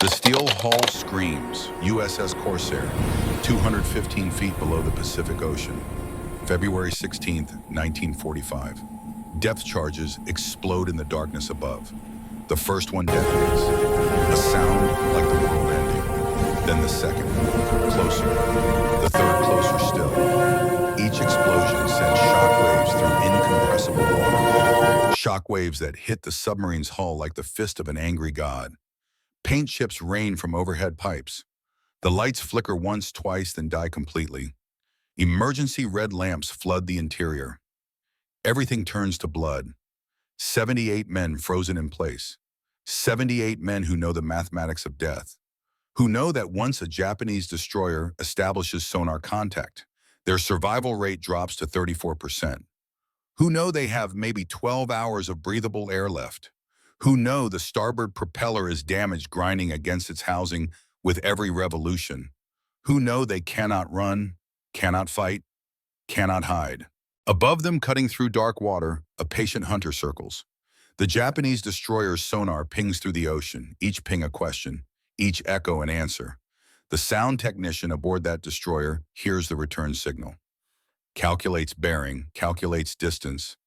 The steel hull screams, USS Corsair, 215 feet below the Pacific Ocean. February 16th, 1945. Depth charges explode in the darkness above. The first one detonates, a sound like the world ending. Then the second, closer. The third, closer still. Each explosion sends shockwaves through incompressible water. Shockwaves that hit the submarine's hull like the fist of an angry god. Paint chips rain from overhead pipes. The lights flicker once, twice, then die completely. Emergency red lamps flood the interior. Everything turns to blood. 78 men frozen in place. 78 men who know the mathematics of death. Who know that once a Japanese destroyer establishes sonar contact, their survival rate drops to 34%. Who know they have maybe 12 hours of breathable air left. Who know the starboard propeller is damaged, grinding against its housing with every revolution. Who know they cannot run, cannot fight, cannot hide. Above them, cutting through dark water, a patient hunter circles. The Japanese destroyer's sonar pings through the ocean, each ping a question, each echo an answer. The sound technician aboard that destroyer hears the return signal, calculates bearing, calculates distance,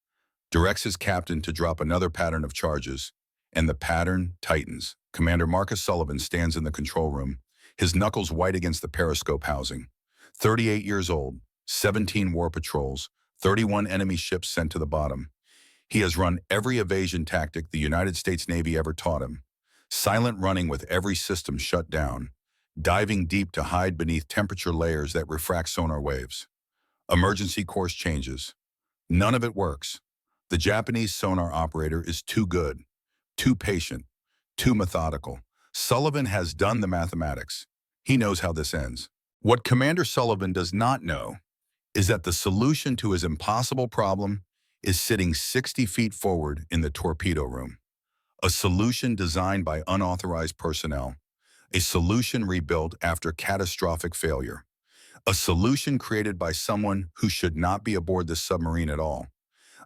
directs his captain to drop another pattern of charges, and the pattern tightens. Commander Marcus Sullivan stands in the control room, his knuckles white against the periscope housing. 38 years old, 17 war patrols, 31 enemy ships sent to the bottom. He has run every evasion tactic the United States Navy ever taught him. Silent running with every system shut down. Diving deep to hide beneath temperature layers that refract sonar waves. Emergency course changes. None of it works. The Japanese sonar operator is too good, too patient, too methodical. Sullivan has done the mathematics. He knows how this ends. What Commander Sullivan does not know is that the solution to his impossible problem is sitting 60 feet forward in the torpedo room. A solution designed by unauthorized personnel. A solution rebuilt after catastrophic failure. A solution created by someone who should not be aboard this submarine at all.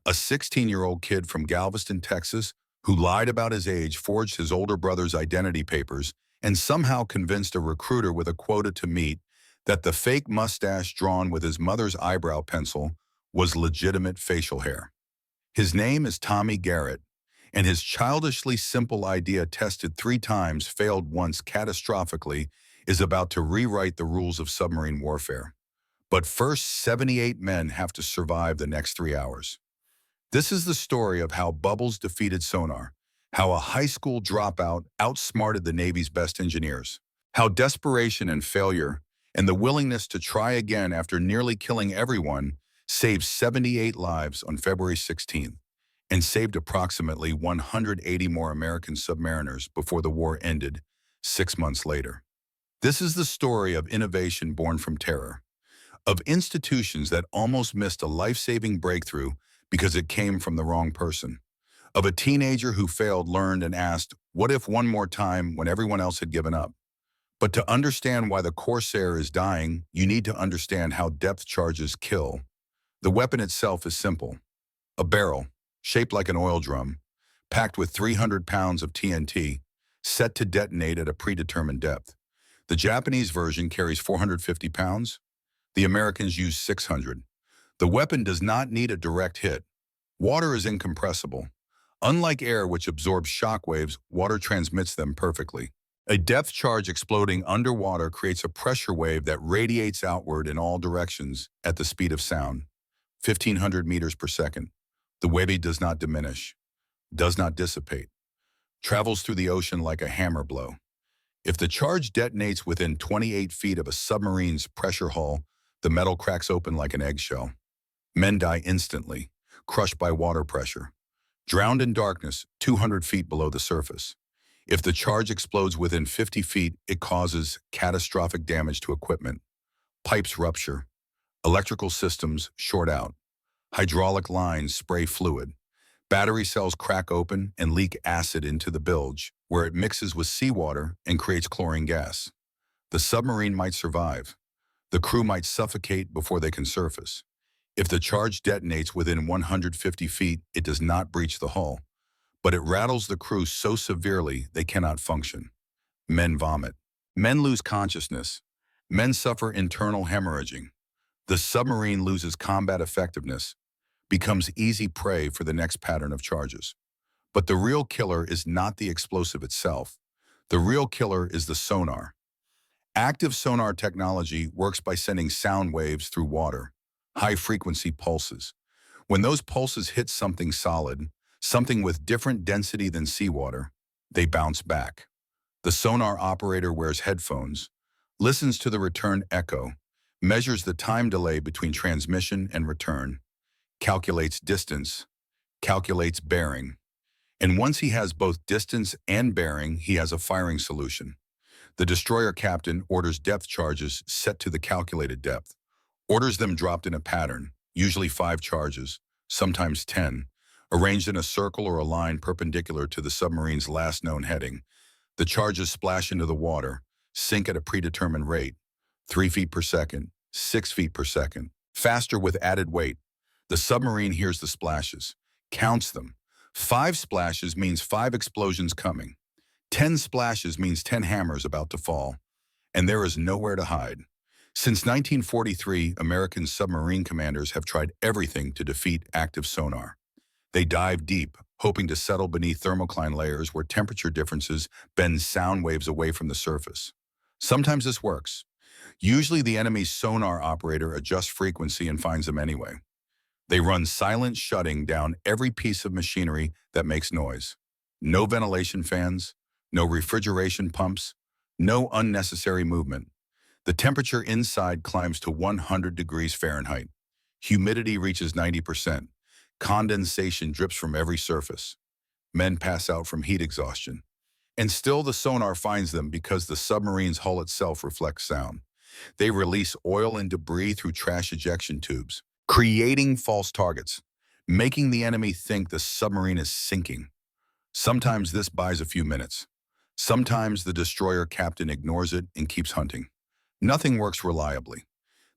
A 16-year-old kid from Galveston, Texas, who lied about his age, forged his older brother's identity papers, and somehow convinced a recruiter with a quota to meet that the fake mustache drawn with his mother's eyebrow pencil was legitimate facial hair. His name is Tommy Garrett, and his childishly simple idea, tested 3 times, failed once catastrophically, is about to rewrite the rules of submarine warfare. But first, 78 men have to survive the next 3 hours. This is the story of how bubbles defeated sonar, how a high school dropout outsmarted the Navy's best engineers, how desperation and failure and the willingness to try again after nearly killing everyone saved 78 lives on February 16th and saved approximately 180 more American submariners before the war ended 6 months later. This is the story of innovation born from terror, of institutions that almost missed a life-saving breakthrough because it came from the wrong person, of a teenager who failed, learned, and asked, what if one more time, when everyone else had given up? But to understand why the Corsair is dying, you need to understand how depth charges kill. The weapon itself is simple. A barrel, shaped like an oil drum, packed with 300 pounds of TNT, set to detonate at a predetermined depth. The Japanese version carries 450 pounds. The Americans use 600. The weapon does not need a direct hit. Water is incompressible. Unlike air, which absorbs shock waves, water transmits them perfectly. A depth charge exploding underwater creates a pressure wave that radiates outward in all directions at the speed of sound, 1,500 meters per second. The wave does not diminish, does not dissipate, travels through the ocean like a hammer blow. If the charge detonates within 28 feet of a submarine's pressure hull, the metal cracks open like an eggshell. Men die instantly, crushed by water pressure, drowned in darkness 200 feet below the surface. If the charge explodes within 50 feet, it causes catastrophic damage to equipment. Pipes rupture, electrical systems short out, hydraulic lines spray fluid, battery cells crack open and leak acid into the bilge, where it mixes with seawater and creates chlorine gas. The submarine might survive. The crew might suffocate before they can surface. If the charge detonates within 150 feet, it does not breach the hull, but it rattles the crew so severely they cannot function. Men vomit. Men lose consciousness. Men suffer internal hemorrhaging. The submarine loses combat effectiveness, becomes easy prey for the next pattern of charges. But the real killer is not the explosive itself. The real killer is the sonar. Active sonar technology works by sending sound waves through water, high-frequency pulses. When those pulses hit something solid, something with different density than seawater, they bounce back. The sonar operator wears headphones, listens to the return echo, measures the time delay between transmission and return, calculates distance, calculates bearing. And once he has both distance and bearing, he has a firing solution. The destroyer captain orders depth charges set to the calculated depth, orders them dropped in a pattern, usually 5 charges, sometimes 10, arranged in a circle or a line perpendicular to the submarine's last known heading. The charges splash into the water, sink at a predetermined rate, 3 feet per second, 6 feet per second, faster with added weight. The submarine hears the splashes, counts them. 5 splashes means 5 explosions coming. 10 splashes means 10 hammers about to fall. And there is nowhere to hide. Since 1943, American submarine commanders have tried everything to defeat active sonar. They dive deep, hoping to settle beneath thermocline layers where temperature differences bend sound waves away from the surface. Sometimes this works. Usually the enemy's sonar operator adjusts frequency and finds them anyway. They run silent shutting down every piece of machinery that makes noise. No ventilation fans, no refrigeration pumps, no unnecessary movement. The temperature inside climbs to 100 degrees Fahrenheit. Humidity reaches 90%. Condensation drips from every surface. Men pass out from heat exhaustion. And still the sonar finds them because the submarine's hull itself reflects sound. They release oil and debris through trash ejection tubes, creating false targets, making the enemy think the submarine is sinking. Sometimes this buys a few minutes. Sometimes the destroyer captain ignores it and keeps hunting. Nothing works reliably.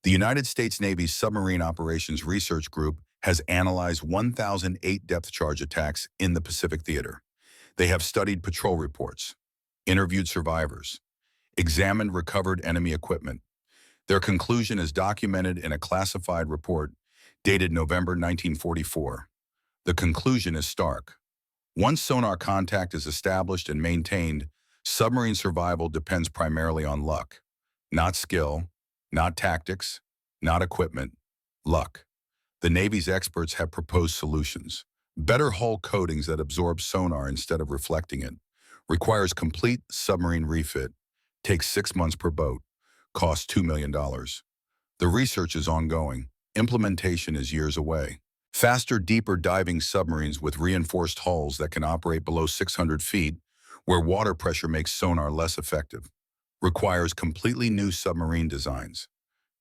The United States Navy's Submarine Operations Research Group has analyzed 1,008 depth charge attacks in the Pacific Theater. They have studied patrol reports, interviewed survivors, examined recovered enemy equipment. Their conclusion is documented in a classified report dated November 1944. The conclusion is stark. Once sonar contact is established and maintained, submarine survival depends primarily on luck. Not skill, not tactics, not equipment, luck. The Navy's experts have proposed solutions. Better hull coatings that absorb sonar instead of reflecting it. Requires complete submarine refit. Takes 6 months per boat. Costs $2 million. The research is ongoing. Implementation is years away. Faster, deeper diving submarines with reinforced hulls that can operate below 600 feet, where water pressure makes sonar less effective. Requires completely new submarine designs.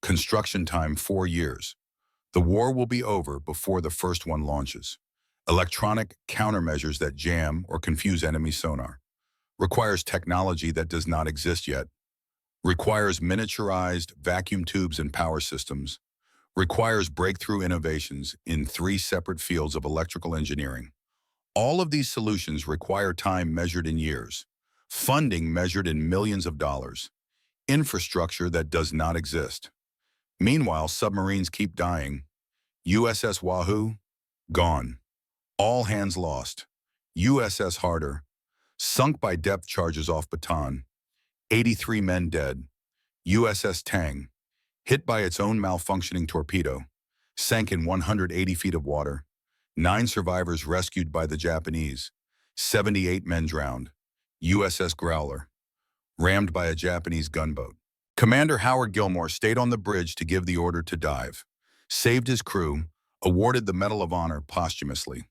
Construction time 4 years. The war will be over before the first one launches. Electronic countermeasures that jam or confuse enemy sonar. Requires technology that does not exist yet. Requires miniaturized vacuum tubes and power systems. Requires breakthrough innovations in 3 separate fields of electrical engineering. All of these solutions require time measured in years, funding measured in millions of dollars, infrastructure that does not exist. Meanwhile, submarines keep dying. USS Wahoo, gone. All hands lost. USS Harder, sunk by depth charges off Bataan. 83 men dead. USS Tang, hit by its own malfunctioning torpedo, sank in 180 feet of water. 9 survivors rescued by the Japanese. 78 men drowned. USS Growler, rammed by a Japanese gunboat. Commander Howard Gilmore stayed on the bridge to give the order to dive. Saved his crew, awarded the Medal of Honor posthumously.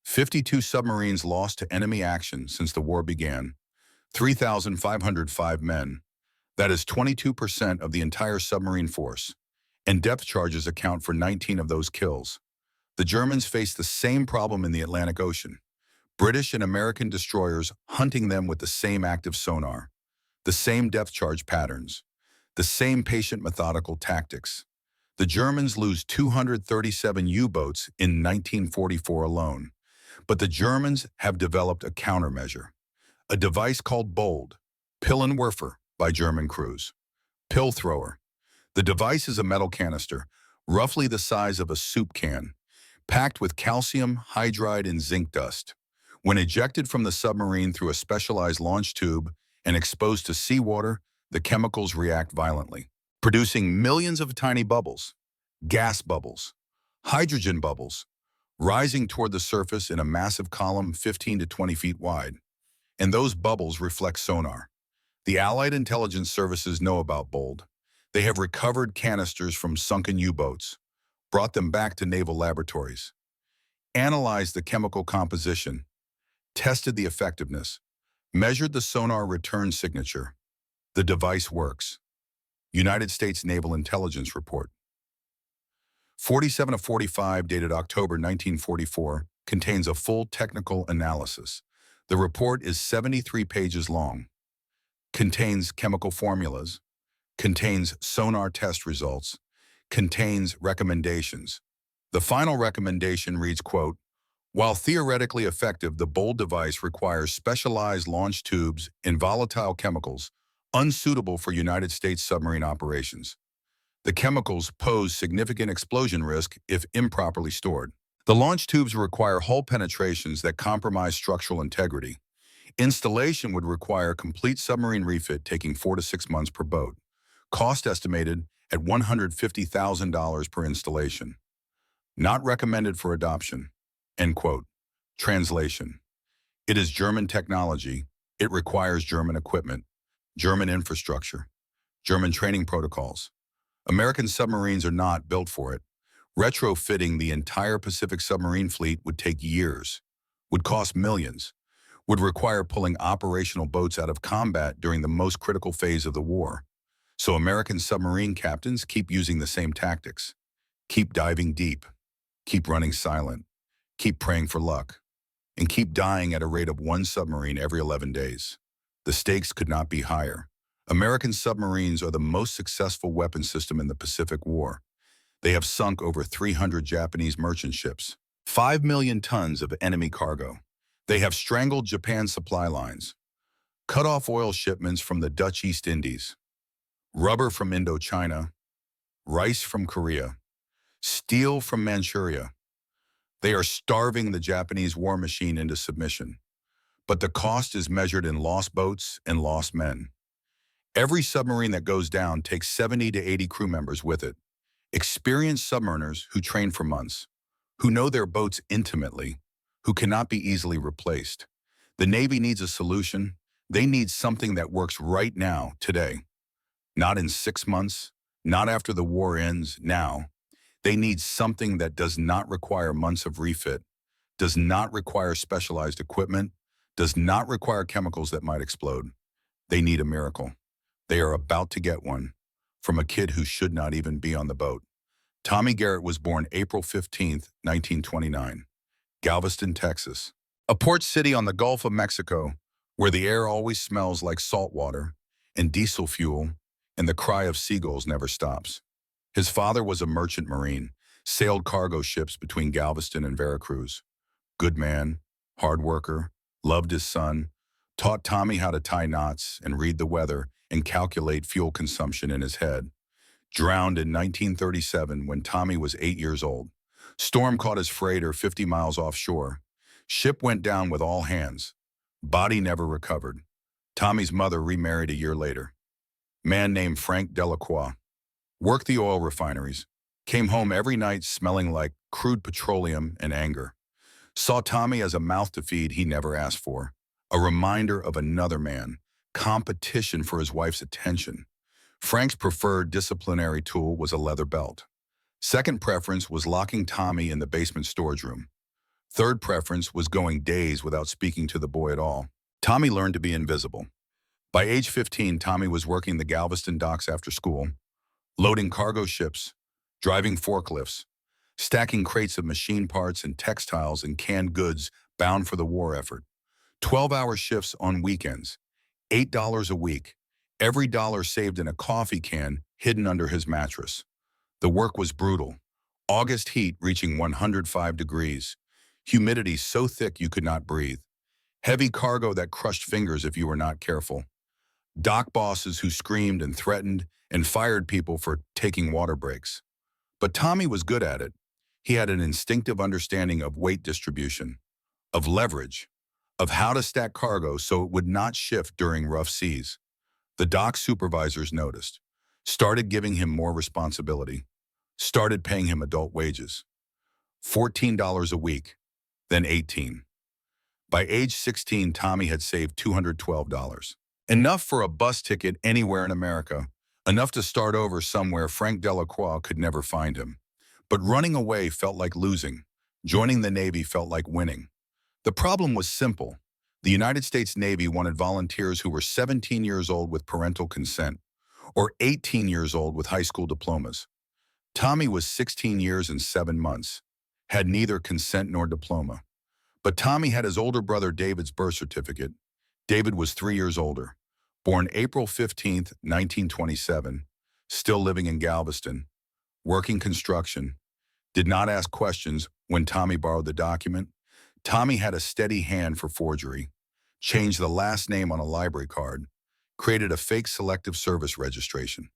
52 submarines lost to enemy action since the war began. 3,505 men. That is 22% of the entire submarine force. And depth charges account for 19 of those kills. The Germans faced the same problem in the Atlantic Ocean. British and American destroyers hunting them with the same active sonar, the same depth charge patterns, the same patient methodical tactics. The Germans lose 237 U-boats in 1944 alone. But the Germans have developed a countermeasure, a device called BOLD, Pillenwerfer by German crews. Pill thrower. The device is a metal canister, roughly the size of a soup can, packed with calcium, hydride, and zinc dust. When ejected from the submarine through a specialized launch tube and exposed to seawater, the chemicals react violently, producing millions of tiny bubbles, gas bubbles, hydrogen bubbles, rising toward the surface in a massive column 15 to 20 feet wide. And those bubbles reflect sonar. The Allied intelligence services know about Bold. They have recovered canisters from sunken U-boats, brought them back to naval laboratories, analyzed the chemical composition, tested the effectiveness, measured the sonar return signature. The device works. United States Naval Intelligence Report. 47 of 45, dated October 1944, contains a full technical analysis. The report is 73 pages long, contains chemical formulas, contains sonar test results, contains recommendations. The final recommendation reads, quote, "While theoretically effective, the Bold device requires specialized launch tubes and volatile chemicals unsuitable for United States submarine operations. The chemicals pose significant explosion risk if improperly stored. The launch tubes require hull penetrations that compromise structural integrity. Installation would require complete submarine refit, taking 4 to 6 months per boat. Cost estimated at $150,000 per installation. Not recommended for adoption." End quote. Translation. It is German technology. It requires German equipment, German infrastructure, German training protocols. American submarines are not built for it. Retrofitting the entire Pacific submarine fleet would take years, would cost millions, would require pulling operational boats out of combat during the most critical phase of the war. So American submarine captains keep using the same tactics. Keep diving deep, keep running silent, keep praying for luck, and keep dying at a rate of one submarine every 11 days. The stakes could not be higher. American submarines are the most successful weapon system in the Pacific War. They have sunk over 300 Japanese merchant ships, 5 million tons of enemy cargo. They have strangled Japan's supply lines, cut off oil shipments from the Dutch East Indies, rubber from Indochina, rice from Korea, steel from Manchuria. They are starving the Japanese war machine into submission. But the cost is measured in lost boats and lost men. Every submarine that goes down takes 70 to 80 crew members with it. Experienced submariners who train for months, who know their boats intimately, who cannot be easily replaced. The Navy needs a solution. They need something that works right now, today. Not in 6 months, not after the war ends, now. They need something that does not require months of refit, does not require specialized equipment, does not require chemicals that might explode. They need a miracle. They are about to get one from a kid who should not even be on the boat. Tommy Garrett was born April 15, 1929, Galveston, Texas, a port city on the Gulf of Mexico, where the air always smells like salt water and diesel fuel, and the cry of seagulls never stops. His father was a merchant marine, sailed cargo ships between Galveston and Veracruz. Good man, hard worker, loved his son, taught Tommy how to tie knots and read the weather and calculate fuel consumption in his head. Drowned in 1937 when Tommy was 8 years old. Storm caught his freighter 50 miles offshore. Ship went down with all hands. Body never recovered. Tommy's mother remarried a year later. Man named Frank Delacroix. Worked the oil refineries. Came home every night smelling like crude petroleum and anger. Saw Tommy as a mouth to feed he never asked for. A reminder of another man. Competition for his wife's attention. Frank's preferred disciplinary tool was a leather belt. Second preference was locking Tommy in the basement storage room. Third preference was going days without speaking to the boy at all. Tommy learned to be invisible. By age 15, Tommy was working the Galveston docks after school, loading cargo ships, driving forklifts, stacking crates of machine parts and textiles and canned goods bound for the war effort. 12-hour shifts on weekends, $8 a week, every dollar saved in a coffee can hidden under his mattress. The work was brutal. August heat reaching 105 degrees. Humidity so thick you could not breathe. Heavy cargo that crushed fingers if you were not careful. Dock bosses who screamed and threatened and fired people for taking water breaks. But Tommy was good at it. He had an instinctive understanding of weight distribution, of leverage, of how to stack cargo so it would not shift during rough seas. The dock supervisors noticed, started giving him more responsibility, started paying him adult wages. $14 a week, then 18. By age 16, Tommy had saved $212. Enough for a bus ticket anywhere in America, enough to start over somewhere Frank Delacroix could never find him. But running away felt like losing. Joining the Navy felt like winning. The problem was simple. The United States Navy wanted volunteers who were 17 years old with parental consent, or 18 years old with high school diplomas. Tommy was 16 years and 7 months, had neither consent nor diploma. But Tommy had his older brother David's birth certificate. David was 3 years older, born April 15, 1927, still living in Galveston, working construction, did not ask questions when Tommy borrowed the document. Tommy had a steady hand for forgery, changed the last name on a library card, created a fake selective service registration,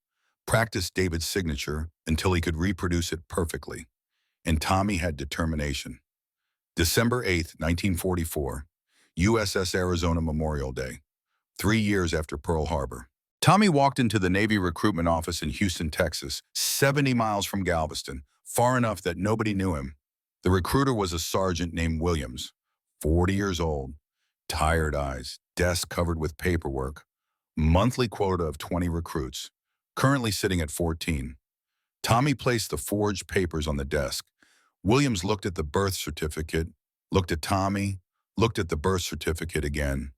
practiced David's signature until he could reproduce it perfectly. And Tommy had determination. December 8, 1944, USS Arizona Memorial Day, 3 years after Pearl Harbor. Tommy walked into the Navy recruitment office in Houston, Texas, 70 miles from Galveston, far enough that nobody knew him. The recruiter was a sergeant named Williams, 40 years old, tired eyes, desk covered with paperwork, monthly quota of 20 recruits, currently sitting at 14. Tommy placed the forged papers on the desk. Williams looked at the birth certificate, looked at Tommy, looked at the birth certificate again.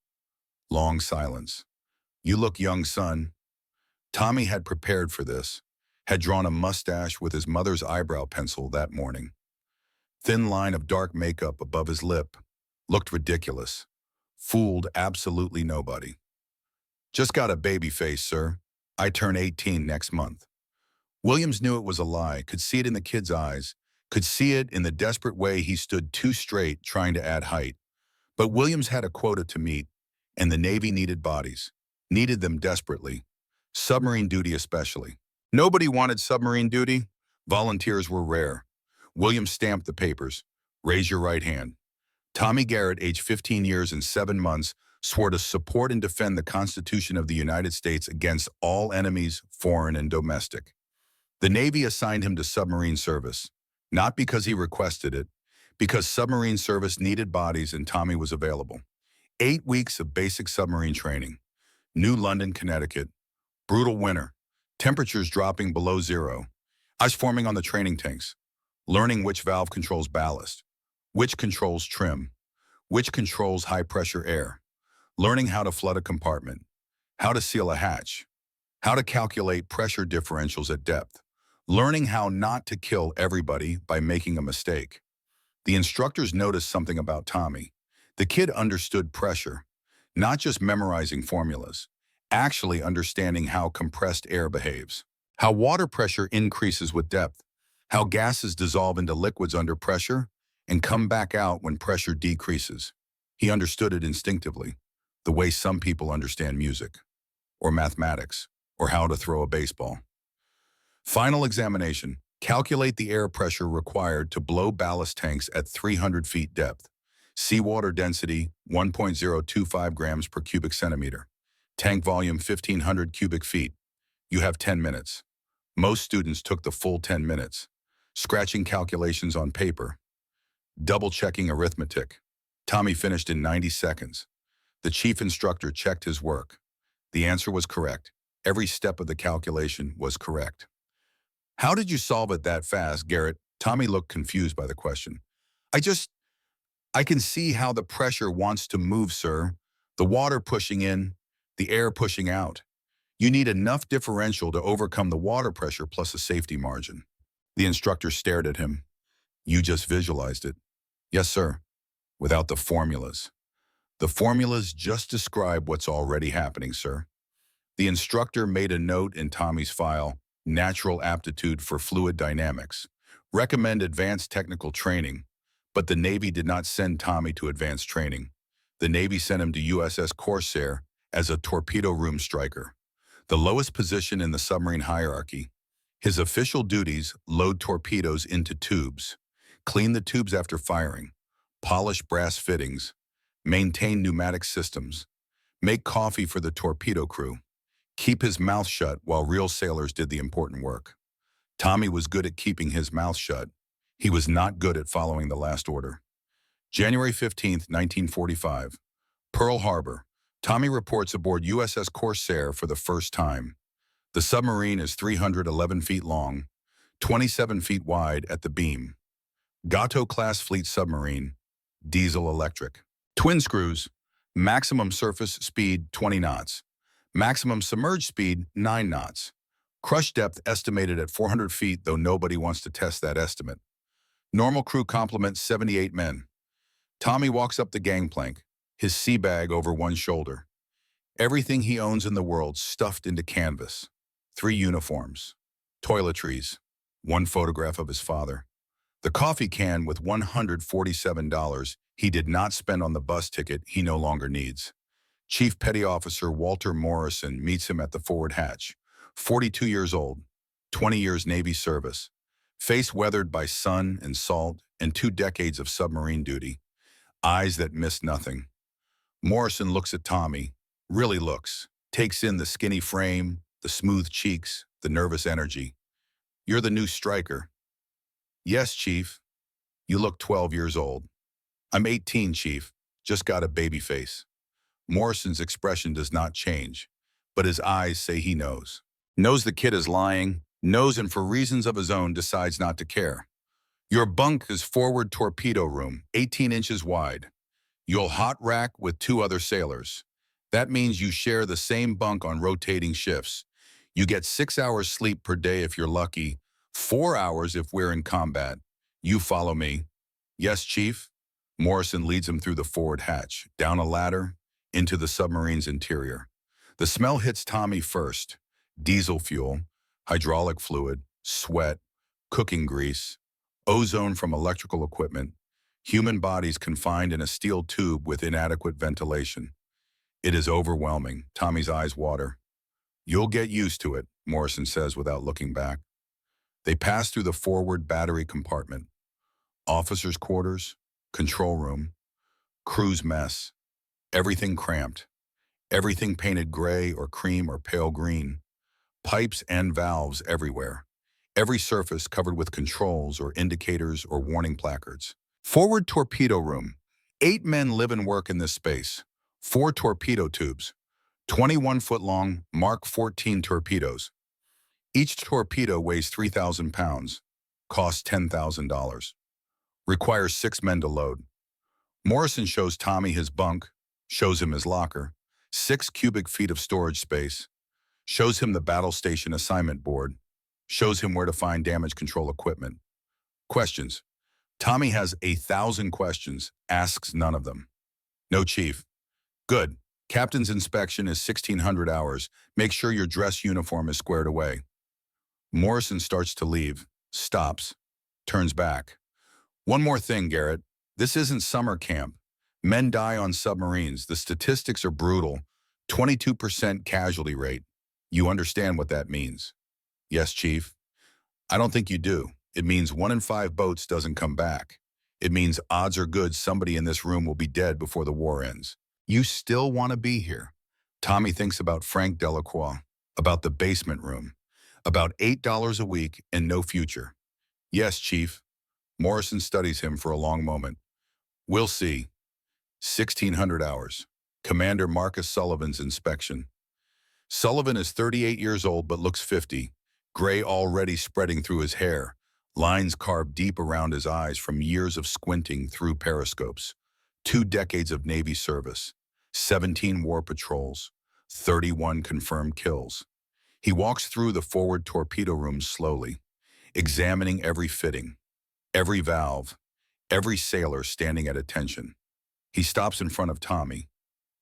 Long silence. "You look young, son." Tommy had prepared for this, had drawn a mustache with his mother's eyebrow pencil that morning. Thin line of dark makeup above his lip, looked ridiculous, fooled absolutely nobody. "Just got a baby face, sir. I turn 18 next month." Williams knew it was a lie, could see it in the kid's eyes, could see it in the desperate way he stood too straight trying to add height. But Williams had a quota to meet, and the Navy needed bodies, needed them desperately. Submarine duty especially. Nobody wanted submarine duty. Volunteers were rare. Williams stamped the papers. "Raise your right hand." Tommy Garrett, age 15 years and 7 months, swore to support and defend the Constitution of the United States against all enemies, foreign and domestic. The Navy assigned him to submarine service, not because he requested it, because submarine service needed bodies and Tommy was available. 8 weeks of basic submarine training. New London, Connecticut. Brutal winter. Temperatures dropping below zero. Ice forming on the training tanks. Learning which valve controls ballast, which controls trim, which controls high-pressure air. Learning how to flood a compartment, how to seal a hatch, how to calculate pressure differentials at depth. Learning how not to kill everybody by making a mistake. The instructors noticed something about Tommy. The kid understood pressure, not just memorizing formulas, actually understanding how compressed air behaves, how water pressure increases with depth, how gases dissolve into liquids under pressure and come back out when pressure decreases. He understood it instinctively, the way some people understand music, or mathematics, or how to throw a baseball. Final examination. Calculate the air pressure required to blow ballast tanks at 300 feet depth. Seawater density, 1.025 grams per cubic centimeter. Tank volume, 1,500 cubic feet. You have 10 minutes. Most students took the full 10 minutes. Scratching calculations on paper. Double-checking arithmetic. Tommy finished in 90 seconds. The chief instructor checked his work. The answer was correct. Every step of the calculation was correct. "How did you solve it that fast, Garrett?" Tommy looked confused by the question. I can see how the pressure wants to move, sir. The water pushing in, the air pushing out. You need enough differential to overcome the water pressure plus a safety margin." The instructor stared at him. "You just visualized it." "Yes, sir. Without the formulas." "The formulas just describe what's already happening, sir." The instructor made a note in Tommy's file, "Natural aptitude for fluid dynamics. Recommend advanced technical training." But the Navy did not send Tommy to advanced training. The Navy sent him to USS Corsair as a torpedo room striker, the lowest position in the submarine hierarchy. His official duties: load torpedoes into tubes, clean the tubes after firing, polish brass fittings, maintain pneumatic systems, make coffee for the torpedo crew, keep his mouth shut while real sailors did the important work. Tommy was good at keeping his mouth shut. He was not good at following the last order. January 15th, 1945. Pearl Harbor. Tommy reports aboard USS Corsair for the first time. The submarine is 311 feet long, 27 feet wide at the beam. Gato-class fleet submarine, diesel-electric. Twin screws, maximum surface speed 20 knots, maximum submerged speed 9 knots. Crush depth estimated at 400 feet, though nobody wants to test that estimate. Normal crew complement 78 men. Tommy walks up the gangplank, his sea bag over one shoulder. Everything he owns in the world stuffed into canvas. 3 uniforms, toiletries, 1 photograph of his father. The coffee can with $147 he did not spend on the bus ticket he no longer needs. Chief Petty Officer Walter Morrison meets him at the forward hatch. 42 years old, 20 years Navy service, face weathered by sun and salt and 2 decades of submarine duty, eyes that miss nothing. Morrison looks at Tommy, really looks, takes in the skinny frame, the smooth cheeks, the nervous energy. "You're the new striker." "Yes, Chief." "You look 12 years old." "I'm 18, Chief. Just got a baby face." Morrison's expression does not change, but his eyes say he knows. Knows the kid is lying, knows, and for reasons of his own decides not to care. "Your bunk is forward torpedo room, 18 inches wide. You'll hot rack with 2 other sailors. That means you share the same bunk on rotating shifts. You get 6 hours sleep per day if you're lucky, 4 hours if we're in combat. You follow me?" "Yes, Chief." Morrison leads him through the forward hatch, down a ladder, into the submarine's interior. The smell hits Tommy first: diesel fuel, hydraulic fluid, sweat, cooking grease, ozone from electrical equipment, human bodies confined in a steel tube with inadequate ventilation. It is overwhelming. Tommy's eyes water. "You'll get used to it," Morrison says without looking back. They pass through the forward battery compartment. Officers' quarters, control room, crew's mess. Everything cramped. Everything painted gray or cream or pale green. Pipes and valves everywhere. Every surface covered with controls or indicators or warning placards. Forward torpedo room. 8 men live and work in this space. 4 torpedo tubes. 21-foot long Mark 14 torpedoes. Each torpedo weighs 3,000 pounds. Costs $10,000. Requires 6 men to load. Morrison shows Tommy his bunk, shows him his locker, 6 cubic feet of storage space, shows him the battle station assignment board, shows him where to find damage control equipment. Questions. Tommy has 1,000 questions, asks none of them. "No, Chief." "Good. Captain's inspection is 1,600 hours. Make sure your dress uniform is squared away." Morrison starts to leave, stops, turns back. "One more thing, Garrett. This isn't summer camp. Men die on submarines. The statistics are brutal. 22% casualty rate. You understand what that means?" "Yes, Chief." "I don't think you do. It means 1 in 5 boats doesn't come back. It means odds are good somebody in this room will be dead before the war ends. You still want to be here." Tommy thinks about Frank Delacroix, about the basement room, about $8 a week and no future. "Yes, Chief." Morrison studies him for a long moment. "We'll see." 1,600 hours. Commander Marcus Sullivan's inspection. Sullivan is 38 years old but looks 50, gray already spreading through his hair, lines carved deep around his eyes from years of squinting through periscopes, 2 decades of Navy service, 17 war patrols, 31 confirmed kills. He walks through the forward torpedo room slowly, examining every fitting, every valve, every sailor standing at attention. He stops in front of Tommy.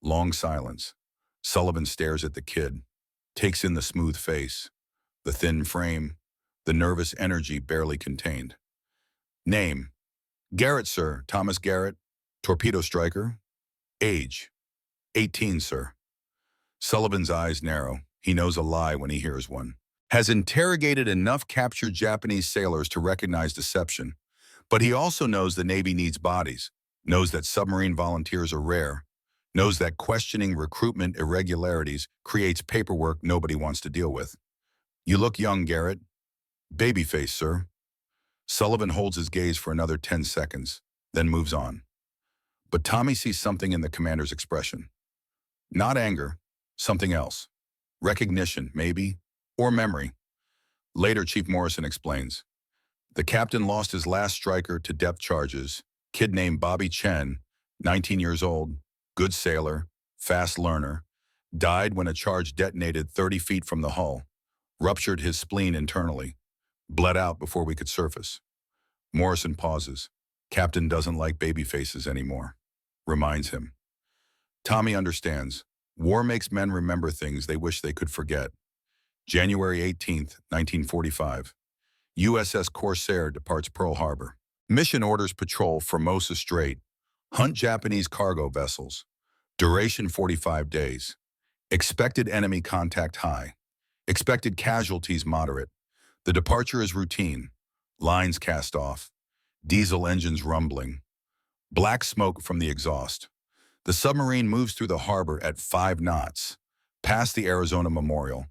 Long silence. Sullivan stares at the kid, takes in the smooth face, the thin frame, the nervous energy barely contained. "Name?" "Garrett, sir. Thomas Garrett. Torpedo striker." "Age?" 18, sir." Sullivan's eyes narrow. He knows a lie when he hears one. Has interrogated enough captured Japanese sailors to recognize deception, but he also knows the Navy needs bodies, knows that submarine volunteers are rare, knows that questioning recruitment irregularities creates paperwork nobody wants to deal with. You look young, Garrett. Babyface, sir. Sullivan holds his gaze for another 10 seconds, then moves on. But Tommy sees something in the commander's expression. Not anger, something else. Recognition, maybe, or memory. Later, Chief Morrison explains. The captain lost his last striker to depth charges, kid named Bobby Chen, 19 years old, good sailor, fast learner, died when a charge detonated 30 feet from the hull, ruptured his spleen internally, bled out before we could surface. Morrison pauses. Captain doesn't like baby faces anymore. Reminds him. Tommy understands. War makes men remember things they wish they could forget. January 18th, 1945. USS Corsair departs Pearl Harbor. Mission orders patrol Formosa Strait. Hunt Japanese cargo vessels. Duration 45 days. Expected enemy contact high. Expected casualties moderate. The departure is routine. Lines cast off. Diesel engines rumbling. Black smoke from the exhaust. The submarine moves through the harbor at 5 knots, past the Arizona Memorial,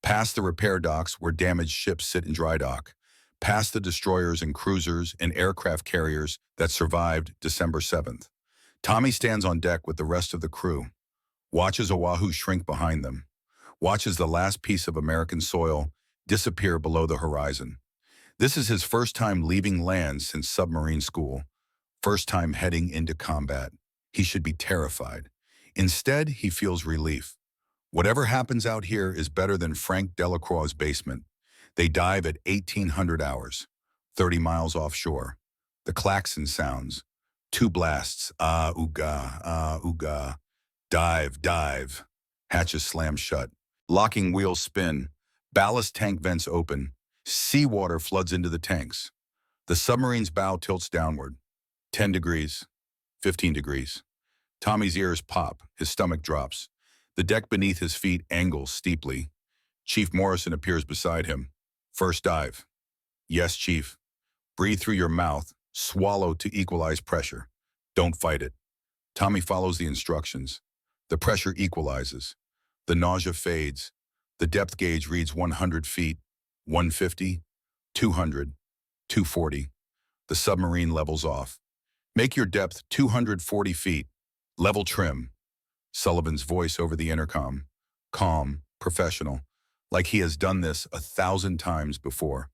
past the repair docks where damaged ships sit in dry dock, past the destroyers and cruisers and aircraft carriers that survived December 7th. Tommy stands on deck with the rest of the crew, watches Oahu shrink behind them, watches the last piece of American soil disappear below the horizon. This is his first time leaving land since submarine school, first time heading into combat. He should be terrified. Instead, he feels relief. Whatever happens out here is better than Frank Delacroix's basement. They dive at 1800 hours, 30 miles offshore. The klaxon sounds. 2 blasts, ah, ooga. Dive, dive. Hatches slam shut. Locking wheels spin. Ballast tank vents open. Seawater floods into the tanks. The submarine's bow tilts downward. 10 degrees, 15 degrees. Tommy's ears pop, his stomach drops. The deck beneath his feet angles steeply. Chief Morrison appears beside him. First dive. Yes, Chief. Breathe through your mouth, swallow to equalize pressure. Don't fight it. Tommy follows the instructions. The pressure equalizes. The nausea fades. The depth gauge reads 100 feet, 150, 200, 240. The submarine levels off. Make your depth 240 feet. Level trim. Sullivan's voice over the intercom. Calm, professional, like he has done this 1,000 times before.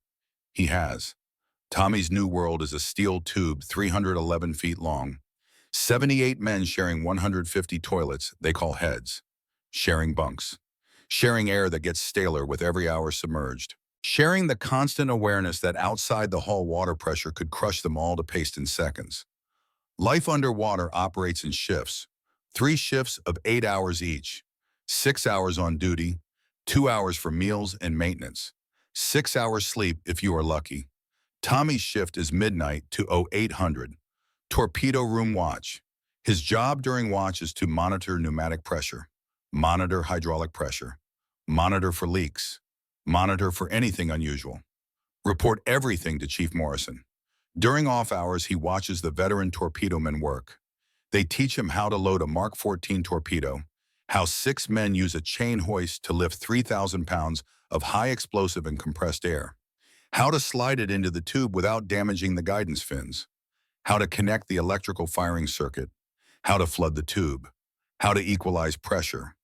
He has. Tommy's new world is a steel tube 311 feet long. 78 men sharing 150 toilets they call heads. Sharing bunks. Sharing air that gets staler with every hour submerged. Sharing the constant awareness that outside the hull water pressure could crush them all to paste in seconds. Life underwater operates in shifts. 3 shifts of 8 hours each. 6 hours on duty, 2 hours for meals and maintenance. 6 hours sleep if you are lucky. Tommy's shift is midnight to 0800. Torpedo room watch. His job during watch is to monitor pneumatic pressure, monitor hydraulic pressure, monitor for leaks, monitor for anything unusual. Report everything to Chief Morrison. During off hours, he watches the veteran torpedo men work. They teach him how to load a Mark 14 torpedo, how 6 men use a chain hoist to lift 3,000 pounds of high explosive and compressed air, how to slide it into the tube without damaging the guidance fins, how to connect the electrical firing circuit, how to flood the tube, how to equalize pressure,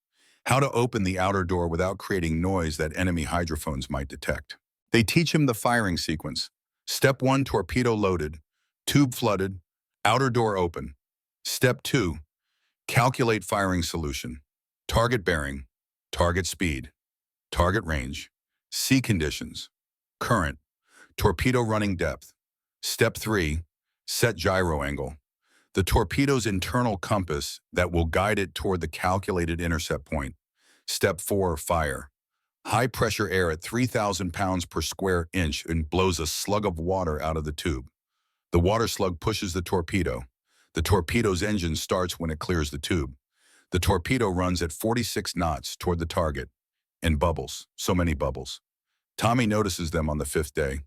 how to open the outer door without creating noise that enemy hydrophones might detect. They teach him the firing sequence. Step 1, torpedo loaded, tube flooded, outer door open. Step 2, calculate firing solution, target bearing, target speed, target range, sea conditions, current, torpedo running depth. Step 3, set gyro angle, the torpedo's internal compass that will guide it toward the calculated intercept point. Step 4, fire. High pressure air at 3,000 pounds per square inch and blows a slug of water out of the tube. The water slug pushes the torpedo. The torpedo's engine starts when it clears the tube. The torpedo runs at 46 knots toward the target, and bubbles, so many bubbles. Tommy notices them on the fifth day.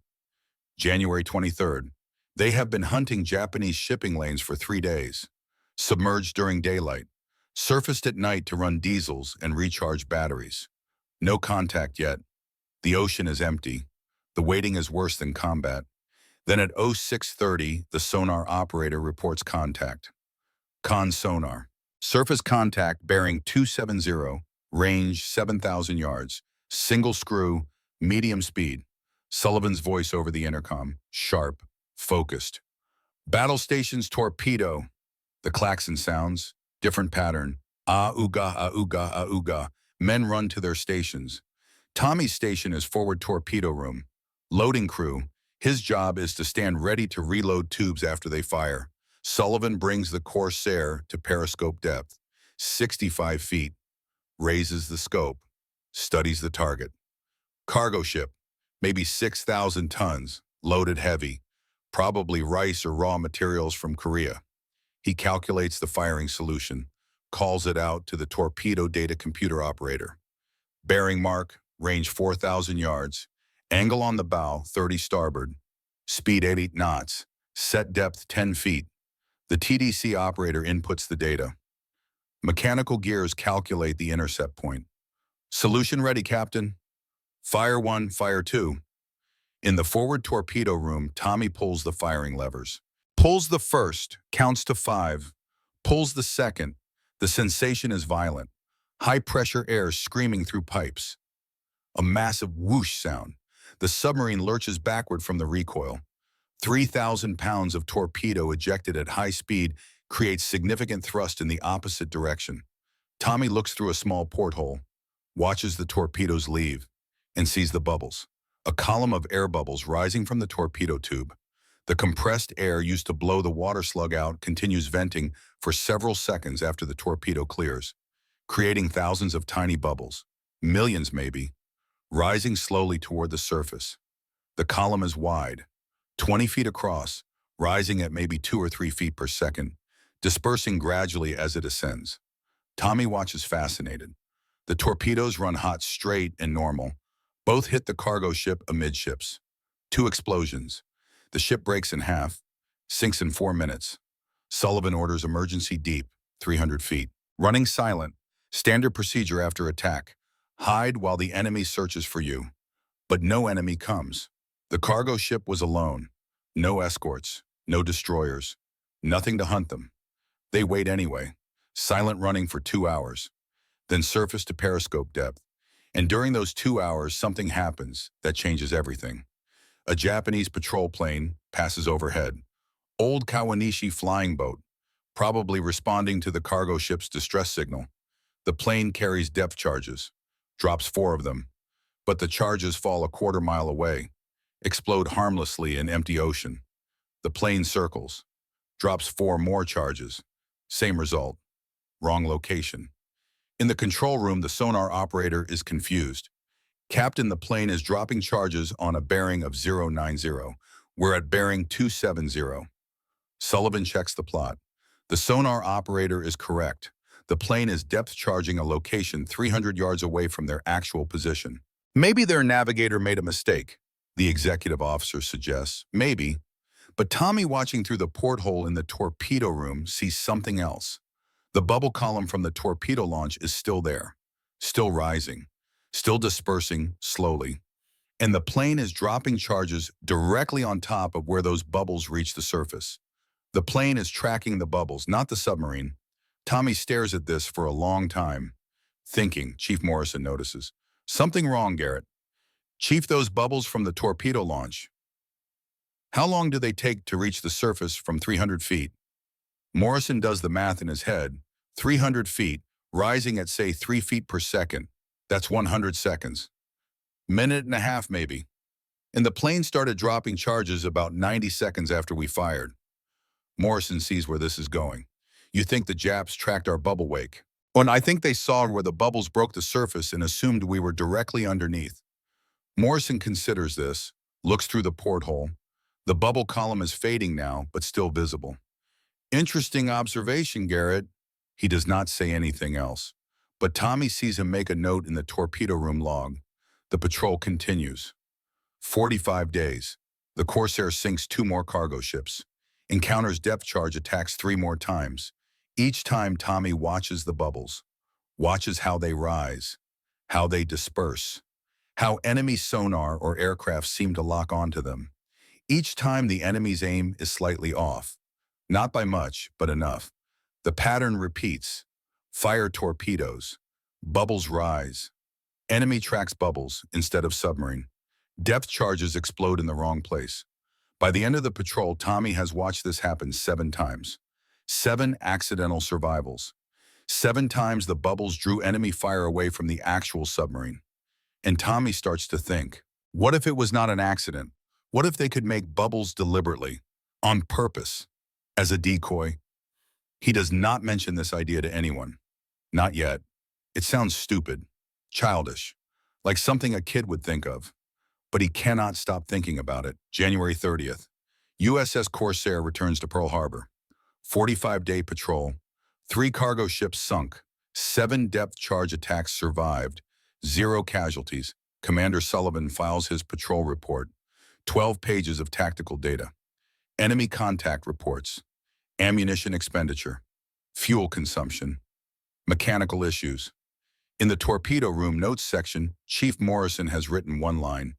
January 23rd. They have been hunting Japanese shipping lanes for 3 days. Submerged during daylight. Surfaced at night to run diesels and recharge batteries. No contact yet. The ocean is empty. The waiting is worse than combat. Then at 0630, the sonar operator reports contact. Con sonar. Surface contact bearing 270, range 7,000 yards. Single screw, medium speed. Sullivan's voice over the intercom, sharp, focused. Battle station's torpedo. The klaxon sounds, different pattern. Ah-ooga, ah-ooga, ah-ooga. Men run to their stations. Tommy's station is forward torpedo room. Loading crew. His job is to stand ready to reload tubes after they fire. Sullivan brings the Corsair to periscope depth, 65 feet. Raises the scope. Studies the target. Cargo ship. Maybe 6,000 tons, loaded heavy, probably rice or raw materials from Korea. He calculates the firing solution, calls it out to the torpedo data computer operator. Bearing mark, range 4,000 yards, angle on the bow 30 starboard, speed 80 knots, set depth 10 feet. The TDC operator inputs the data. Mechanical gears calculate the intercept point. Solution ready, Captain. Fire 1, fire 2. In the forward torpedo room, Tommy pulls the firing levers. Pulls the first, counts to 5. Pulls the second. The sensation is violent. High-pressure air screaming through pipes. A massive whoosh sound. The submarine lurches backward from the recoil. 3,000 pounds of torpedo ejected at high speed creates significant thrust in the opposite direction. Tommy looks through a small porthole, watches the torpedoes leave, and sees the bubbles. A column of air bubbles rising from the torpedo tube. The compressed air used to blow the water slug out continues venting for several seconds after the torpedo clears, creating thousands of tiny bubbles, millions maybe, rising slowly toward the surface. The column is wide, 20 feet across, rising at maybe 2 or 3 feet per second, dispersing gradually as it ascends. Tommy watches fascinated. The torpedoes run hot straight and normal. Both hit the cargo ship amidships. 2 explosions. The ship breaks in half, sinks in 4 minutes. Sullivan orders emergency deep, 300 feet. Running silent, standard procedure after attack. Hide while the enemy searches for you. But no enemy comes. The cargo ship was alone. No escorts, no destroyers. Nothing to hunt them. They wait anyway, silent running for 2 hours. Then surface to periscope depth. And during those 2 hours, something happens that changes everything. A Japanese patrol plane passes overhead. Old Kawanishi flying boat, probably responding to the cargo ship's distress signal. The plane carries depth charges, drops 4 of them, but the charges fall a quarter mile away, explode harmlessly in empty ocean. The plane circles, drops 4 more charges. Same result, wrong location. In the control room, the sonar operator is confused. Captain, the plane is dropping charges on a bearing of 090. We're at bearing 270. Sullivan checks the plot. The sonar operator is correct. The plane is depth charging a location 300 yards away from their actual position. Maybe their navigator made a mistake, the executive officer suggests. Maybe. But Tommy, watching through the porthole in the torpedo room, sees something else. The bubble column from the torpedo launch is still there, still rising, still dispersing slowly. And the plane is dropping charges directly on top of where those bubbles reach the surface. The plane is tracking the bubbles, not the submarine. Tommy stares at this for a long time, thinking. Chief Morrison notices. Something wrong, Garrett. Chief, those bubbles from the torpedo launch. How long do they take to reach the surface from 300 feet? Morrison does the math in his head. 300 feet, rising at say 3 feet per second. That's 100 seconds. Minute and a half maybe. And the plane started dropping charges about 90 seconds after we fired. Morrison sees where this is going. You think the Japs tracked our bubble wake. And I think they saw where the bubbles broke the surface and assumed we were directly underneath. Morrison considers this, looks through the porthole. The bubble column is fading now, but still visible. Interesting observation, Garrett. He does not say anything else. But Tommy sees him make a note in the torpedo room log. The patrol continues. 45 days. The Corsair sinks 2 more cargo ships. Encounters depth charge attacks 3 more times. Each time Tommy watches the bubbles. Watches how they rise. How they disperse. How enemy sonar or aircraft seem to lock onto them. Each time the enemy's aim is slightly off. Not by much, but enough. The pattern repeats. Fire torpedoes. Bubbles rise. Enemy tracks bubbles instead of submarine. Depth charges explode in the wrong place. By the end of the patrol, Tommy has watched this happen 7 times. 7 accidental survivals. 7 times the bubbles drew enemy fire away from the actual submarine. And Tommy starts to think, what if it was not an accident? What if they could make bubbles deliberately, on purpose, as a decoy? He does not mention this idea to anyone. Not yet. It sounds stupid, childish, like something a kid would think of. But he cannot stop thinking about it. January 30th. USS Corsair returns to Pearl Harbor. 45-day patrol. 3 cargo ships sunk. 7 depth charge attacks survived. 0 casualties. Commander Sullivan files his patrol report. 12 pages of tactical data. Enemy contact reports. Ammunition expenditure. Fuel consumption. Mechanical issues. In the torpedo room notes section, Chief Morrison has written one line.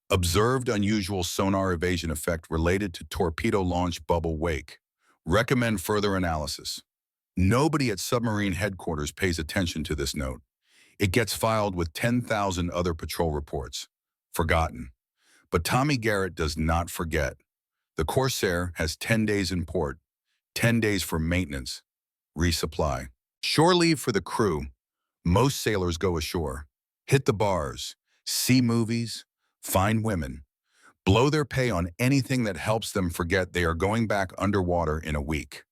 Observed unusual sonar evasion effect related to torpedo launch bubble wake. Recommend further analysis. Nobody at submarine headquarters pays attention to this note. It gets filed with 10,000 other patrol reports. Forgotten. But Tommy Garrett does not forget. The Corsair has 10 days in port, 10 days for maintenance, resupply. Shore leave for the crew. Most sailors go ashore, hit the bars, see movies, find women, blow their pay on anything that helps them forget they are going back underwater in a week.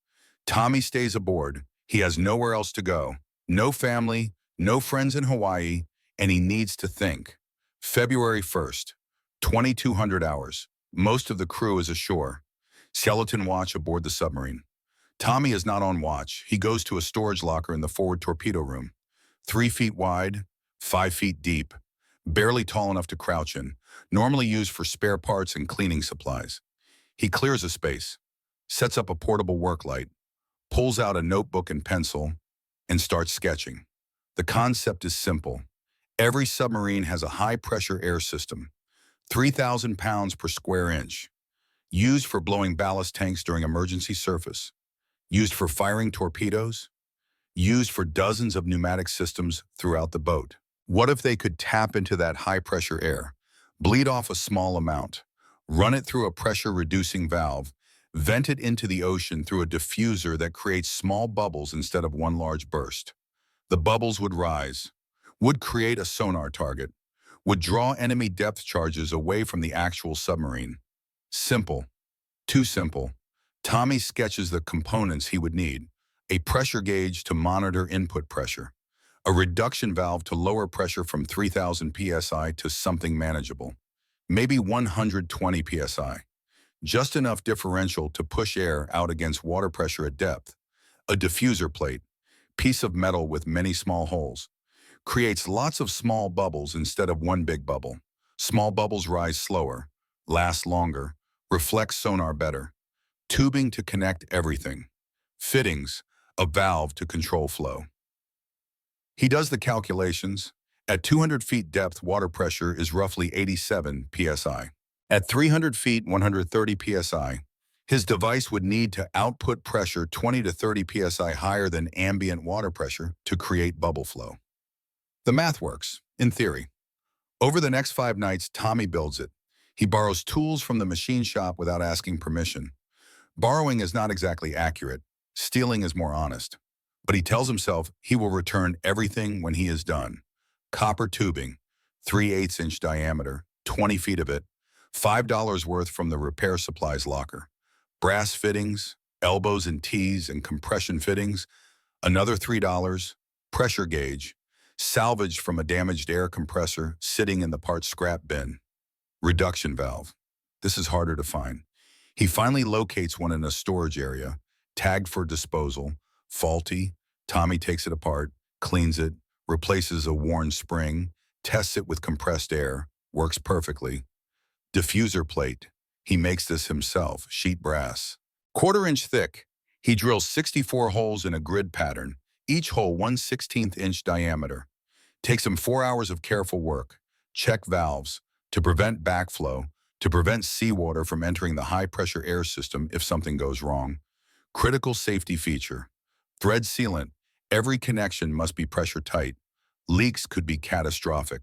Tommy stays aboard. He has nowhere else to go. No family, no friends in Hawaii, and he needs to think. February 1st, 2200 hours. Most of the crew is ashore. Skeleton watch aboard the submarine. Tommy is not on watch. He goes to a storage locker in the forward torpedo room. 3 feet wide, 5 feet deep, barely tall enough to crouch in, normally used for spare parts and cleaning supplies. He clears a space, sets up a portable work light, pulls out a notebook and pencil, and starts sketching. The concept is simple. Every submarine has a high-pressure air system, 3,000 pounds per square inch, used for blowing ballast tanks during emergency surface, used for firing torpedoes, used for dozens of pneumatic systems throughout the boat. What if they could tap into that high-pressure air, bleed off a small amount, run it through a pressure-reducing valve, vent it into the ocean through a diffuser that creates small bubbles instead of one large burst? The bubbles would rise, would create a sonar target, would draw enemy depth charges away from the actual submarine. Simple. Too simple. Tommy sketches the components he would need. A pressure gauge to monitor input pressure. A reduction valve to lower pressure from 3,000 psi to something manageable. Maybe 120 psi. Just enough differential to push air out against water pressure at depth. A diffuser plate, piece of metal with many small holes. Creates lots of small bubbles instead of one big bubble. Small bubbles rise slower, last longer, reflect sonar better. Tubing to connect everything. Fittings, a valve to control flow. He does the calculations. At 200 feet depth, water pressure is roughly 87 psi. At 300 feet, 130 psi. His device would need to output pressure 20 to 30 psi higher than ambient water pressure to create bubble flow. The math works, in theory. Over the next 5 nights, Tommy builds it. He borrows tools from the machine shop without asking permission. Borrowing is not exactly accurate. Stealing is more honest. But he tells himself he will return everything when he is done. Copper tubing, 3/8 inch diameter, 20 feet of it, $5 worth from the repair supplies locker. Brass fittings, elbows and T's and compression fittings, another $3, pressure gauge, salvaged from a damaged air compressor sitting in the parts scrap bin. Reduction valve. This is harder to find. He finally locates one in a storage area, tagged for disposal, faulty, Tommy takes it apart, cleans it, replaces a worn spring, tests it with compressed air, works perfectly. Diffuser plate. He makes this himself, sheet brass. Quarter-inch thick. He drills 64 holes in a grid pattern, each hole 1/16 inch diameter. Takes him 4 hours of careful work. Check valves to prevent backflow, to prevent seawater from entering the high-pressure air system if something goes wrong. Critical safety feature. Thread sealant. Every connection must be pressure tight. Leaks could be catastrophic.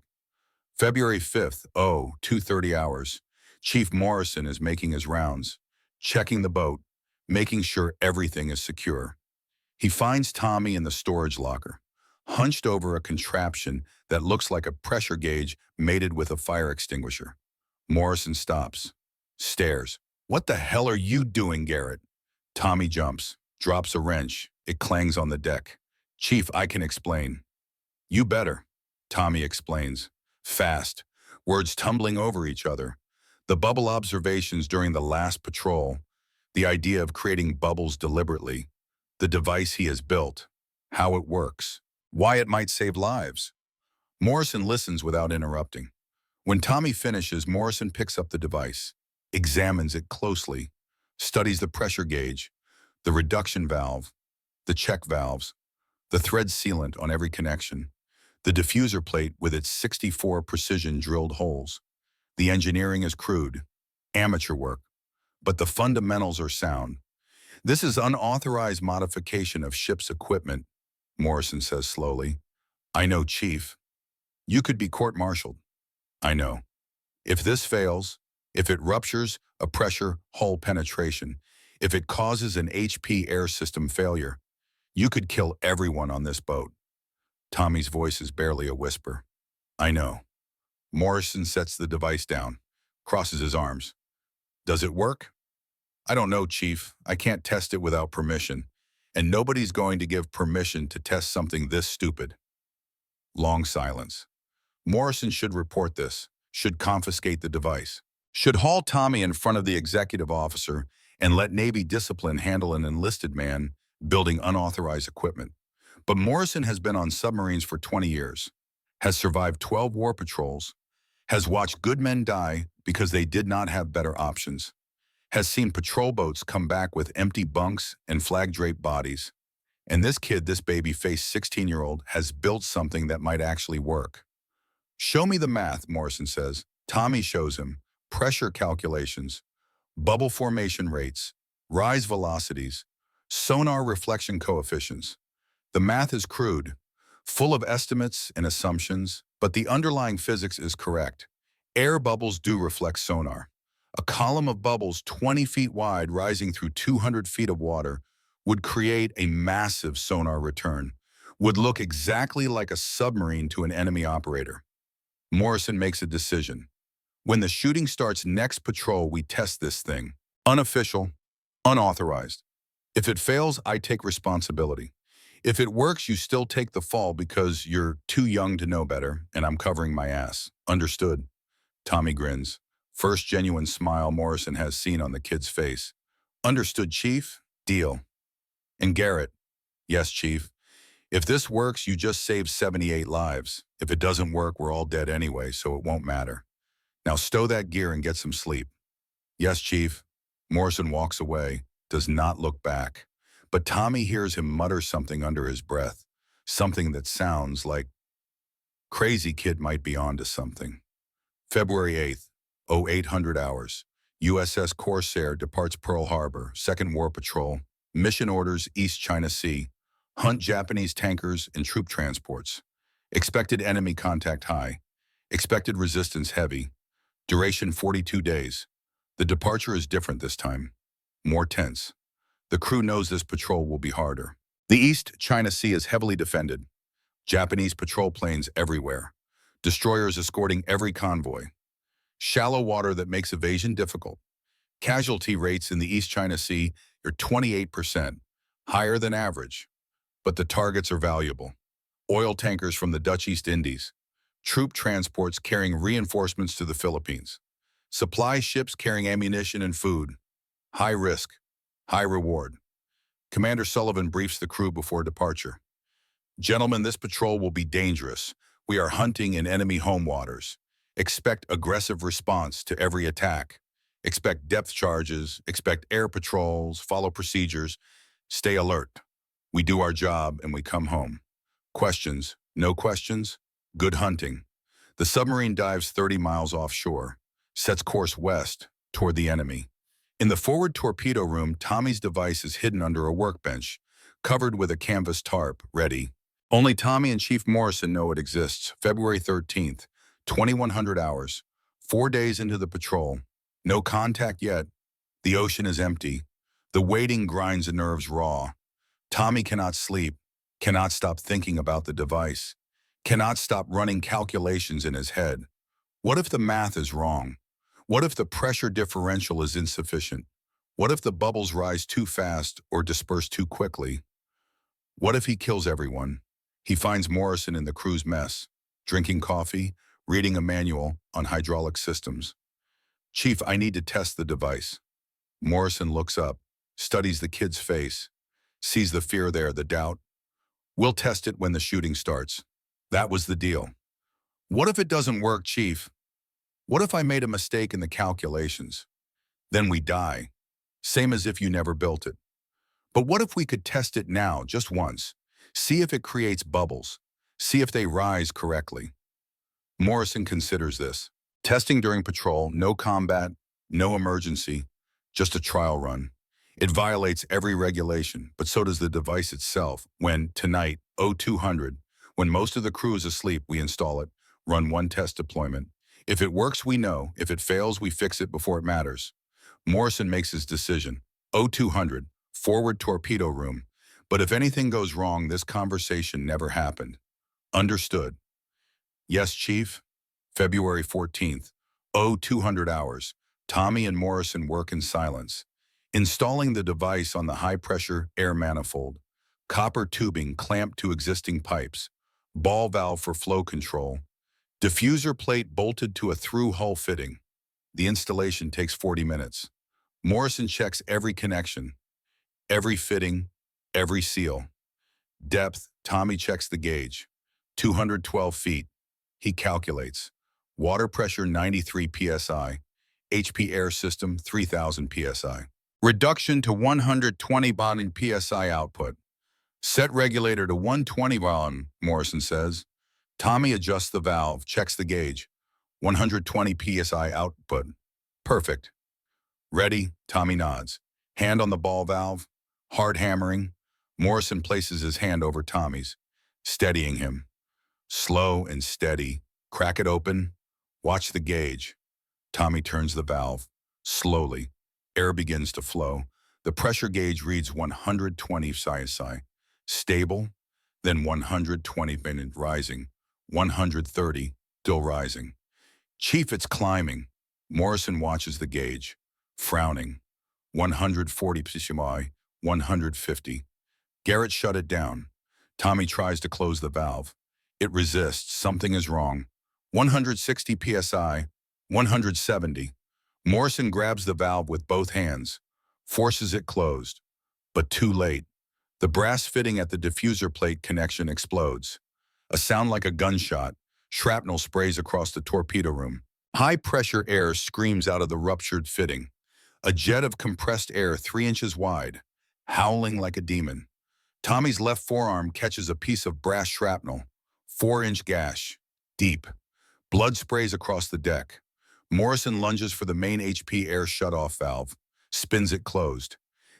February 5th, 2:30 hours. Chief Morrison is making his rounds, checking the boat, making sure everything is secure. He finds Tommy in the storage locker, hunched over a contraption that looks like a pressure gauge mated with a fire extinguisher. Morrison stops, stares. "What the hell are you doing, Garrett?" Tommy jumps, drops a wrench. It clangs on the deck. "Chief, I can explain." "You better," Tommy explains. Fast, words tumbling over each other. The bubble observations during the last patrol, the idea of creating bubbles deliberately, the device he has built, how it works, why it might save lives. Morrison listens without interrupting. When Tommy finishes, Morrison picks up the device, examines it closely, studies the pressure gauge, the reduction valve, the check valves, the thread sealant on every connection, the diffuser plate with its 64 precision drilled holes. The engineering is crude, amateur work, but the fundamentals are sound. "This is unauthorized modification of ship's equipment," Morrison says slowly. "I know, Chief. You could be court-martialed." "I know. If this fails, if it ruptures a pressure hull penetration, if it causes an HP air system failure, you could kill everyone on this boat." Tommy's voice is barely a whisper. "I know." Morrison sets the device down, crosses his arms. "Does it work?" "I don't know, Chief. I can't test it without permission. And nobody's going to give permission to test something this stupid." Long silence. Morrison should report this, should confiscate the device, should haul Tommy in front of the executive officer and let Navy discipline handle an enlisted man building unauthorized equipment. But Morrison has been on submarines for 20 years, has survived 12 war patrols, has watched good men die because they did not have better options, has seen patrol boats come back with empty bunks and flag-draped bodies. And this kid, this baby-faced 16-year-old, has built something that might actually work. "Show me the math," Morrison says. Tommy shows him pressure calculations, bubble formation rates, rise velocities, sonar reflection coefficients. The math is crude, full of estimates and assumptions, but the underlying physics is correct. Air bubbles do reflect sonar. A column of bubbles 20 feet wide rising through 200 feet of water would create a massive sonar return, would look exactly like a submarine to an enemy operator. Morrison makes a decision. "When the shooting starts next patrol, we test this thing. Unofficial, unauthorized. If it fails, I take responsibility. If it works, you still take the fall because you're too young to know better, and I'm covering my ass. Understood?" Tommy grins. First genuine smile Morrison has seen on the kid's face. "Understood, Chief. Deal." And Garrett, "Yes, Chief. If this works, you just saved 78 lives. If it doesn't work, we're all dead anyway, so it won't matter. Now stow that gear and get some sleep." "Yes, Chief." Morrison walks away, does not look back. But Tommy hears him mutter something under his breath, something that sounds like, "Crazy kid might be onto something." February 8th, 0800 hours. USS Corsair departs Pearl Harbor, Second War Patrol. Mission orders East China Sea. Hunt Japanese tankers and troop transports. Expected enemy contact high. Expected resistance heavy. Duration 42 days. The departure is different this time. More tense. The crew knows this patrol will be harder. The East China Sea is heavily defended. Japanese patrol planes everywhere. Destroyers escorting every convoy. Shallow water that makes evasion difficult. Casualty rates in the East China Sea are 28%, higher than average. But the targets are valuable. Oil tankers from the Dutch East Indies. Troop transports carrying reinforcements to the Philippines. Supply ships carrying ammunition and food. High risk, high reward. Commander Sullivan briefs the crew before departure. Gentlemen, this patrol will be dangerous. We are hunting in enemy home waters. Expect aggressive response to every attack. Expect depth charges, expect air patrols, follow procedures. Stay alert. We do our job and we come home. Questions? No questions? Good hunting. The submarine dives 30 miles offshore, sets course west toward the enemy. In the forward torpedo room, Tommy's device is hidden under a workbench, covered with a canvas tarp, ready. Only Tommy and Chief Morrison know it exists. February 13th, 2100 hours, 4 days into the patrol. No contact yet. The ocean is empty. The waiting grinds the nerves raw. Tommy cannot sleep, cannot stop thinking about the device, cannot stop running calculations in his head. What if the math is wrong? What if the pressure differential is insufficient? What if the bubbles rise too fast or disperse too quickly? What if he kills everyone? He finds Morrison in the crew's mess, drinking coffee, reading a manual on hydraulic systems. Chief, I need to test the device. Morrison looks up, studies the kid's face, sees the fear there, the doubt. We'll test it when the shooting starts. That was the deal. What if it doesn't work, Chief? What if I made a mistake in the calculations? Then we die, same as if you never built it. But what if we could test it now, just once? See if it creates bubbles. See if they rise correctly. Morrison considers this. Testing during patrol, no combat, no emergency, just a trial run. It violates every regulation, but so does the device itself. When, tonight, 0200, when most of the crew is asleep, we install it, run one test deployment. If it works, we know. If it fails, we fix it before it matters. Morrison makes his decision. 0200, forward torpedo room. But if anything goes wrong, this conversation never happened. Understood. Yes, Chief. February 14th, 0200 hours. Tommy and Morrison work in silence. Installing the device on the high-pressure air manifold. Copper tubing clamped to existing pipes. Ball valve for flow control. Diffuser plate bolted to a through hull fitting. The installation takes 40 minutes. Morrison checks every connection, every fitting, every seal. Depth, Tommy checks the gauge. 212 feet. He calculates. Water pressure 93 psi. HP air system 3000 psi. Reduction to 120 bar in psi output. Set regulator to 120 bar, Morrison says. Tommy adjusts the valve, checks the gauge. 120 psi output. Perfect. Ready? Tommy nods. Hand on the ball valve. Hard hammering. Morrison places his hand over Tommy's, steadying him. Slow and steady. Crack it open. Watch the gauge. Tommy turns the valve. Slowly. Air begins to flow. The pressure gauge reads 120 psi. Stable. Then 120 minute rising. 130. Still rising. Chief, it's climbing. Morrison watches the gauge, frowning. 140 psi. 150. Garrett shut it down. Tommy tries to close the valve. It resists. Something is wrong. 160 psi. 170. Morrison grabs the valve with both hands, forces it closed. But too late. The brass fitting at the diffuser plate connection explodes. A sound like a gunshot. Shrapnel sprays across the torpedo room. High-pressure air screams out of the ruptured fitting. A jet of compressed air 3 inches wide, howling like a demon. Tommy's left forearm catches a piece of brass shrapnel. 4-inch gash. Deep. Blood sprays across the deck. Morrison lunges for the main HP air shutoff valve, spins it closed.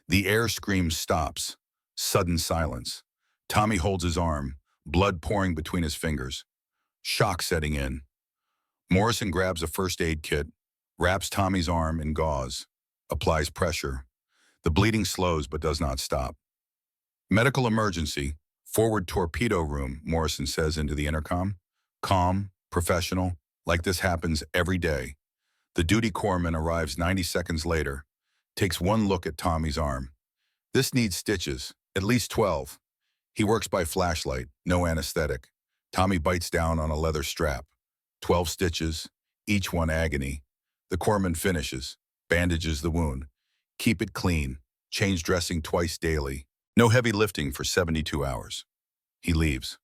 The air scream stops. Sudden silence. Tommy holds his arm, blood pouring between his fingers. Shock setting in. Morrison grabs a first aid kit, wraps Tommy's arm in gauze, applies pressure. The bleeding slows but does not stop. Medical emergency. Forward torpedo room, Morrison says into the intercom. Calm, professional, like this happens every day. The duty corpsman arrives 90 seconds later, takes one look at Tommy's arm. This needs stitches, at least 12. He works by flashlight, no anesthetic. Tommy bites down on a leather strap. 12 stitches, each one agony. The corpsman finishes, bandages the wound. Keep it clean, change dressing twice daily. No heavy lifting for 72 hours. He leaves.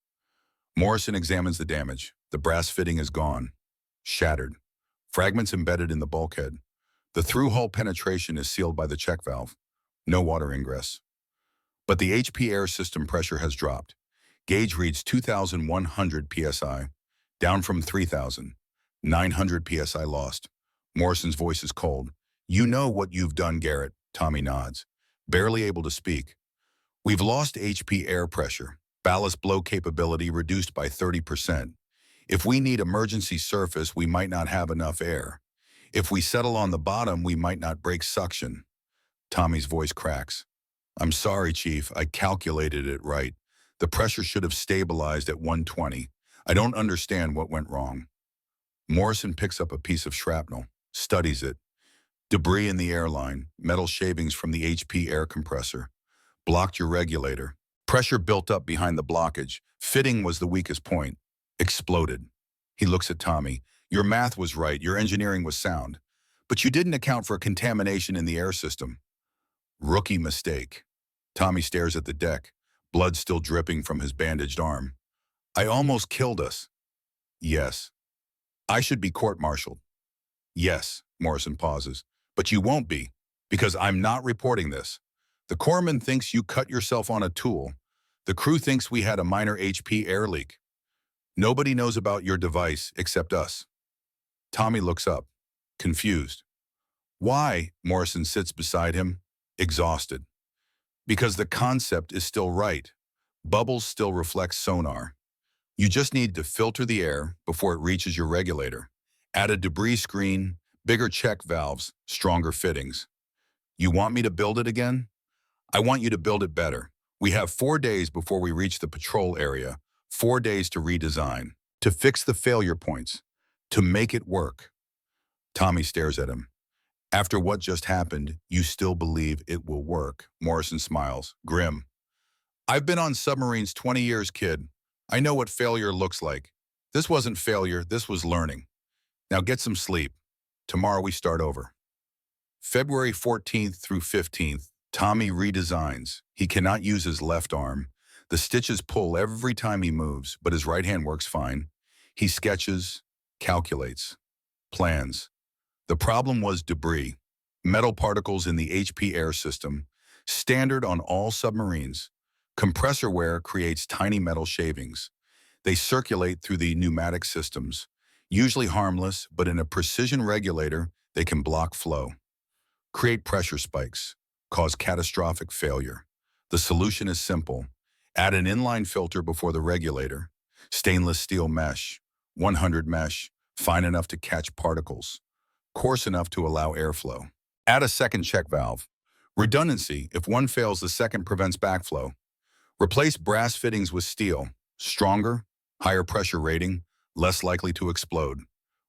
Morrison examines the damage. The brass fitting is gone, shattered. Fragments embedded in the bulkhead. The through-hull penetration is sealed by the check valve. No water ingress. But the HP air system pressure has dropped. Gauge reads 2,100 psi, down from 3,900 psi lost. Morrison's voice is cold. You know what you've done, Garrett. Tommy nods, barely able to speak. We've lost HP air pressure. Ballast blow capability reduced by 30%. If we need emergency surface, we might not have enough air. If we settle on the bottom, we might not break suction. Tommy's voice cracks. I'm sorry, Chief. I calculated it right. The pressure should have stabilized at 120. I don't understand what went wrong. Morrison picks up a piece of shrapnel, studies it. Debris in the airline, metal shavings from the HP air compressor. Blocked your regulator. Pressure built up behind the blockage. Fitting was the weakest point. Exploded. He looks at Tommy. Your math was right. Your engineering was sound. But you didn't account for contamination in the air system. Rookie mistake. Tommy stares at the deck, blood still dripping from his bandaged arm. I almost killed us. Yes. I should be court-martialed. Yes, Morrison pauses. But you won't be, because I'm not reporting this. The corpsman thinks you cut yourself on a tool. The crew thinks we had a minor HP air leak. Nobody knows about your device except us. Tommy looks up, confused. Why? Morrison sits beside him, exhausted. Because the concept is still right. Bubbles still reflect sonar. You just need to filter the air before it reaches your regulator. Add a debris screen, bigger check valves, stronger fittings. You want me to build it again? I want you to build it better. We have 4 days before we reach the patrol area, 4 days to redesign, to fix the failure points, to make it work. Tommy stares at him. After what just happened, you still believe it will work. Morrison smiles, grim. I've been on submarines 20 years, kid. I know what failure looks like. This wasn't failure, this was learning. Now get some sleep. Tomorrow we start over. February 14th through 15th, Tommy redesigns. He cannot use his left arm. The stitches pull every time he moves, but his right hand works fine. He sketches, calculates, plans. The problem was debris, metal particles in the HP air system, standard on all submarines. Compressor wear creates tiny metal shavings. They circulate through the pneumatic systems, usually harmless, but in a precision regulator, they can block flow. Create pressure spikes, cause catastrophic failure. The solution is simple. Add an inline filter before the regulator. Stainless steel mesh, 100 mesh, fine enough to catch particles, coarse enough to allow airflow. Add a second check valve. Redundancy, if one fails, the second prevents backflow. Replace brass fittings with steel, stronger, higher pressure rating, less likely to explode.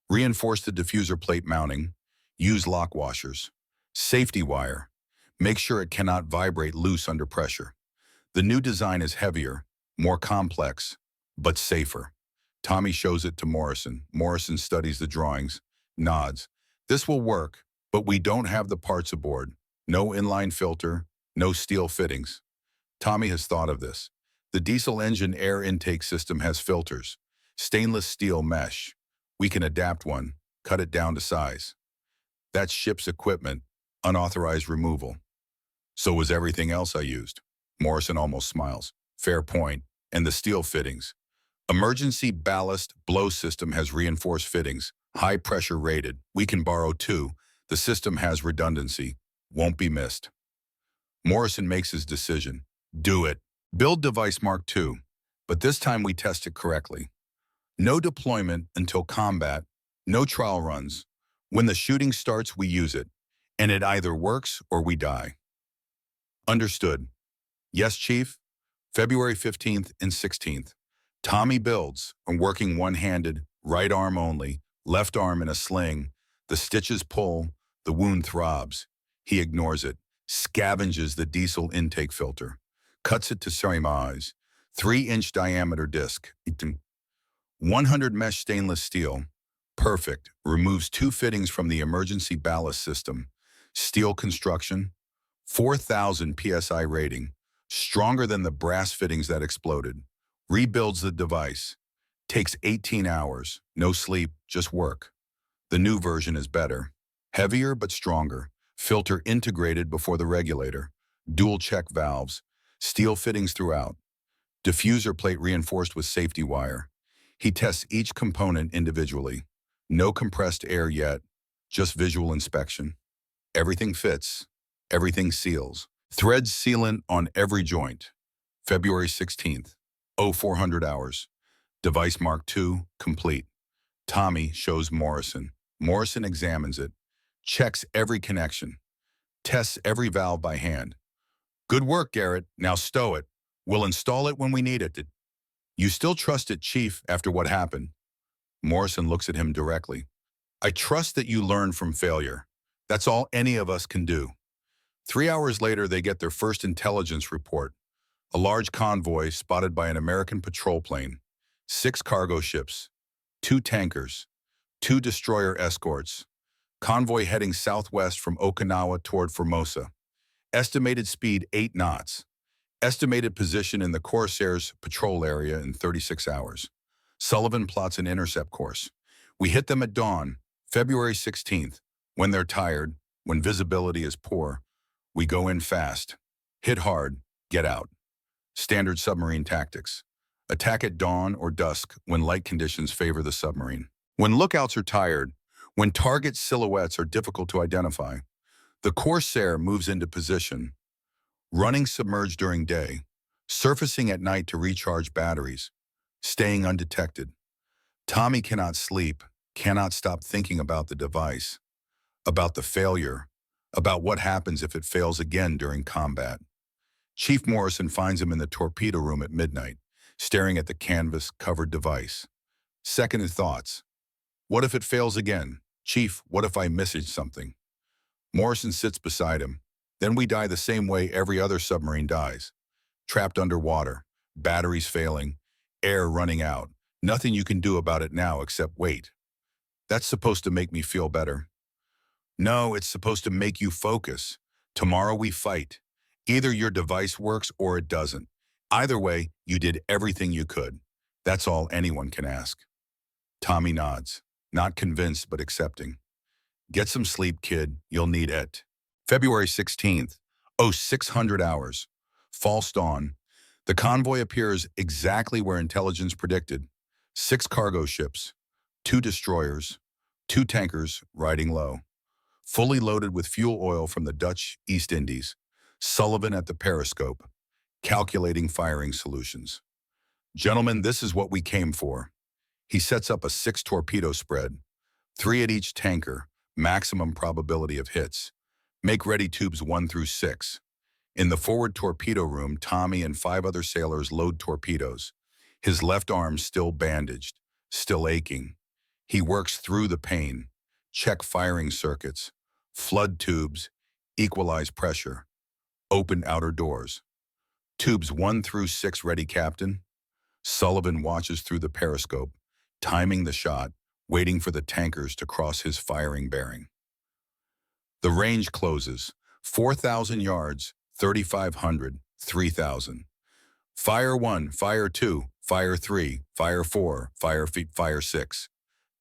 Reinforce the diffuser plate mounting. Use lock washers. Safety wire. Make sure it cannot vibrate loose under pressure. The new design is heavier, more complex, but safer. Tommy shows it to Morrison. Morrison studies the drawings, nods. This will work, but we don't have the parts aboard. No inline filter, no steel fittings. Tommy has thought of this. The diesel engine air intake system has filters. Stainless steel mesh. We can adapt one, cut it down to size. That's ship's equipment, unauthorized removal. So was everything else I used. Morrison almost smiles. Fair point. And the steel fittings. Emergency ballast blow system has reinforced fittings, high pressure rated. We can borrow 2. The system has redundancy. Won't be missed. Morrison makes his decision. Do it. Build device Mark II. But this time we test it correctly. No deployment until combat. No trial runs. When the shooting starts, we use it. And it either works or we die. Understood. Yes, Chief. February 15th and 16th. Tommy builds, and working one-handed, right arm only, left arm in a sling. The stitches pull, the wound throbs. He ignores it, scavenges the diesel intake filter, cuts it to size, 3-inch diameter disc. 100 mesh stainless steel. Perfect. Removes 2 fittings from the emergency ballast system. Steel construction. 4,000 psi rating. Stronger than the brass fittings that exploded. Rebuilds the device. Takes 18 hours. No sleep, just work. The new version is better. Heavier but stronger. Filter integrated before the regulator. Dual check valves. Steel fittings throughout. Diffuser plate reinforced with safety wire. He tests each component individually. No compressed air yet, just visual inspection. Everything fits. Everything seals. Threads sealant on every joint. February 16th, 0400 hours. Device Mark II, complete. Tommy shows Morrison. Morrison examines it, checks every connection, tests every valve by hand. Good work, Garrett. Now stow it. We'll install it when we need it. You still trust it, Chief, after what happened? Morrison looks at him directly. I trust that you learn from failure. That's all any of us can do. 3 hours later, they get their first intelligence report. A large convoy spotted by an American patrol plane, 6 cargo ships, 2 tankers, 2 destroyer escorts. Convoy heading southwest from Okinawa toward Formosa. Estimated speed 8 knots. Estimated position in the Corsairs' patrol area in 36 hours. Sullivan plots an intercept course. We hit them at dawn, February 16th. When they're tired, when visibility is poor, we go in fast. Hit hard, get out. Standard submarine tactics. Attack at dawn or dusk when light conditions favor the submarine. When lookouts are tired, when target silhouettes are difficult to identify, the Corsair moves into position, running submerged during day, surfacing at night to recharge batteries, staying undetected. Tommy cannot sleep, cannot stop thinking about the device, about the failure, about what happens if it fails again during combat. Chief Morrison finds him in the torpedo room at midnight, staring at the canvas-covered device. Second thoughts. What if it fails again? Chief, what if I message something? Morrison sits beside him. Then we die the same way every other submarine dies. Trapped underwater, batteries failing, air running out. Nothing you can do about it now except wait. That's supposed to make me feel better. No, it's supposed to make you focus. Tomorrow we fight. Either your device works or it doesn't. Either way, you did everything you could. That's all anyone can ask. Tommy nods, not convinced but accepting. Get some sleep, kid. You'll need it. February 16th, 0600 hours. False dawn. The convoy appears exactly where intelligence predicted. 6 cargo ships, 2 destroyers, 2 tankers riding low. Fully loaded with fuel oil from the Dutch East Indies. Sullivan at the periscope, calculating firing solutions. Gentlemen, this is what we came for. He sets up a 6 torpedo spread, 3 at each tanker, maximum probability of hits. Make ready tubes 1 through 6. In the forward torpedo room, Tommy and 5 other sailors load torpedoes. His left arm still bandaged, still aching. He works through the pain, check firing circuits, flood tubes, equalize pressure, open outer doors. Tubes 1 through 6 ready, Captain. Sullivan watches through the periscope, timing the shot, waiting for the tankers to cross his firing bearing. The range closes. 4,000 yards, 3,500, 3,000. Fire 1, fire 2, fire 3, fire 4, fire 6.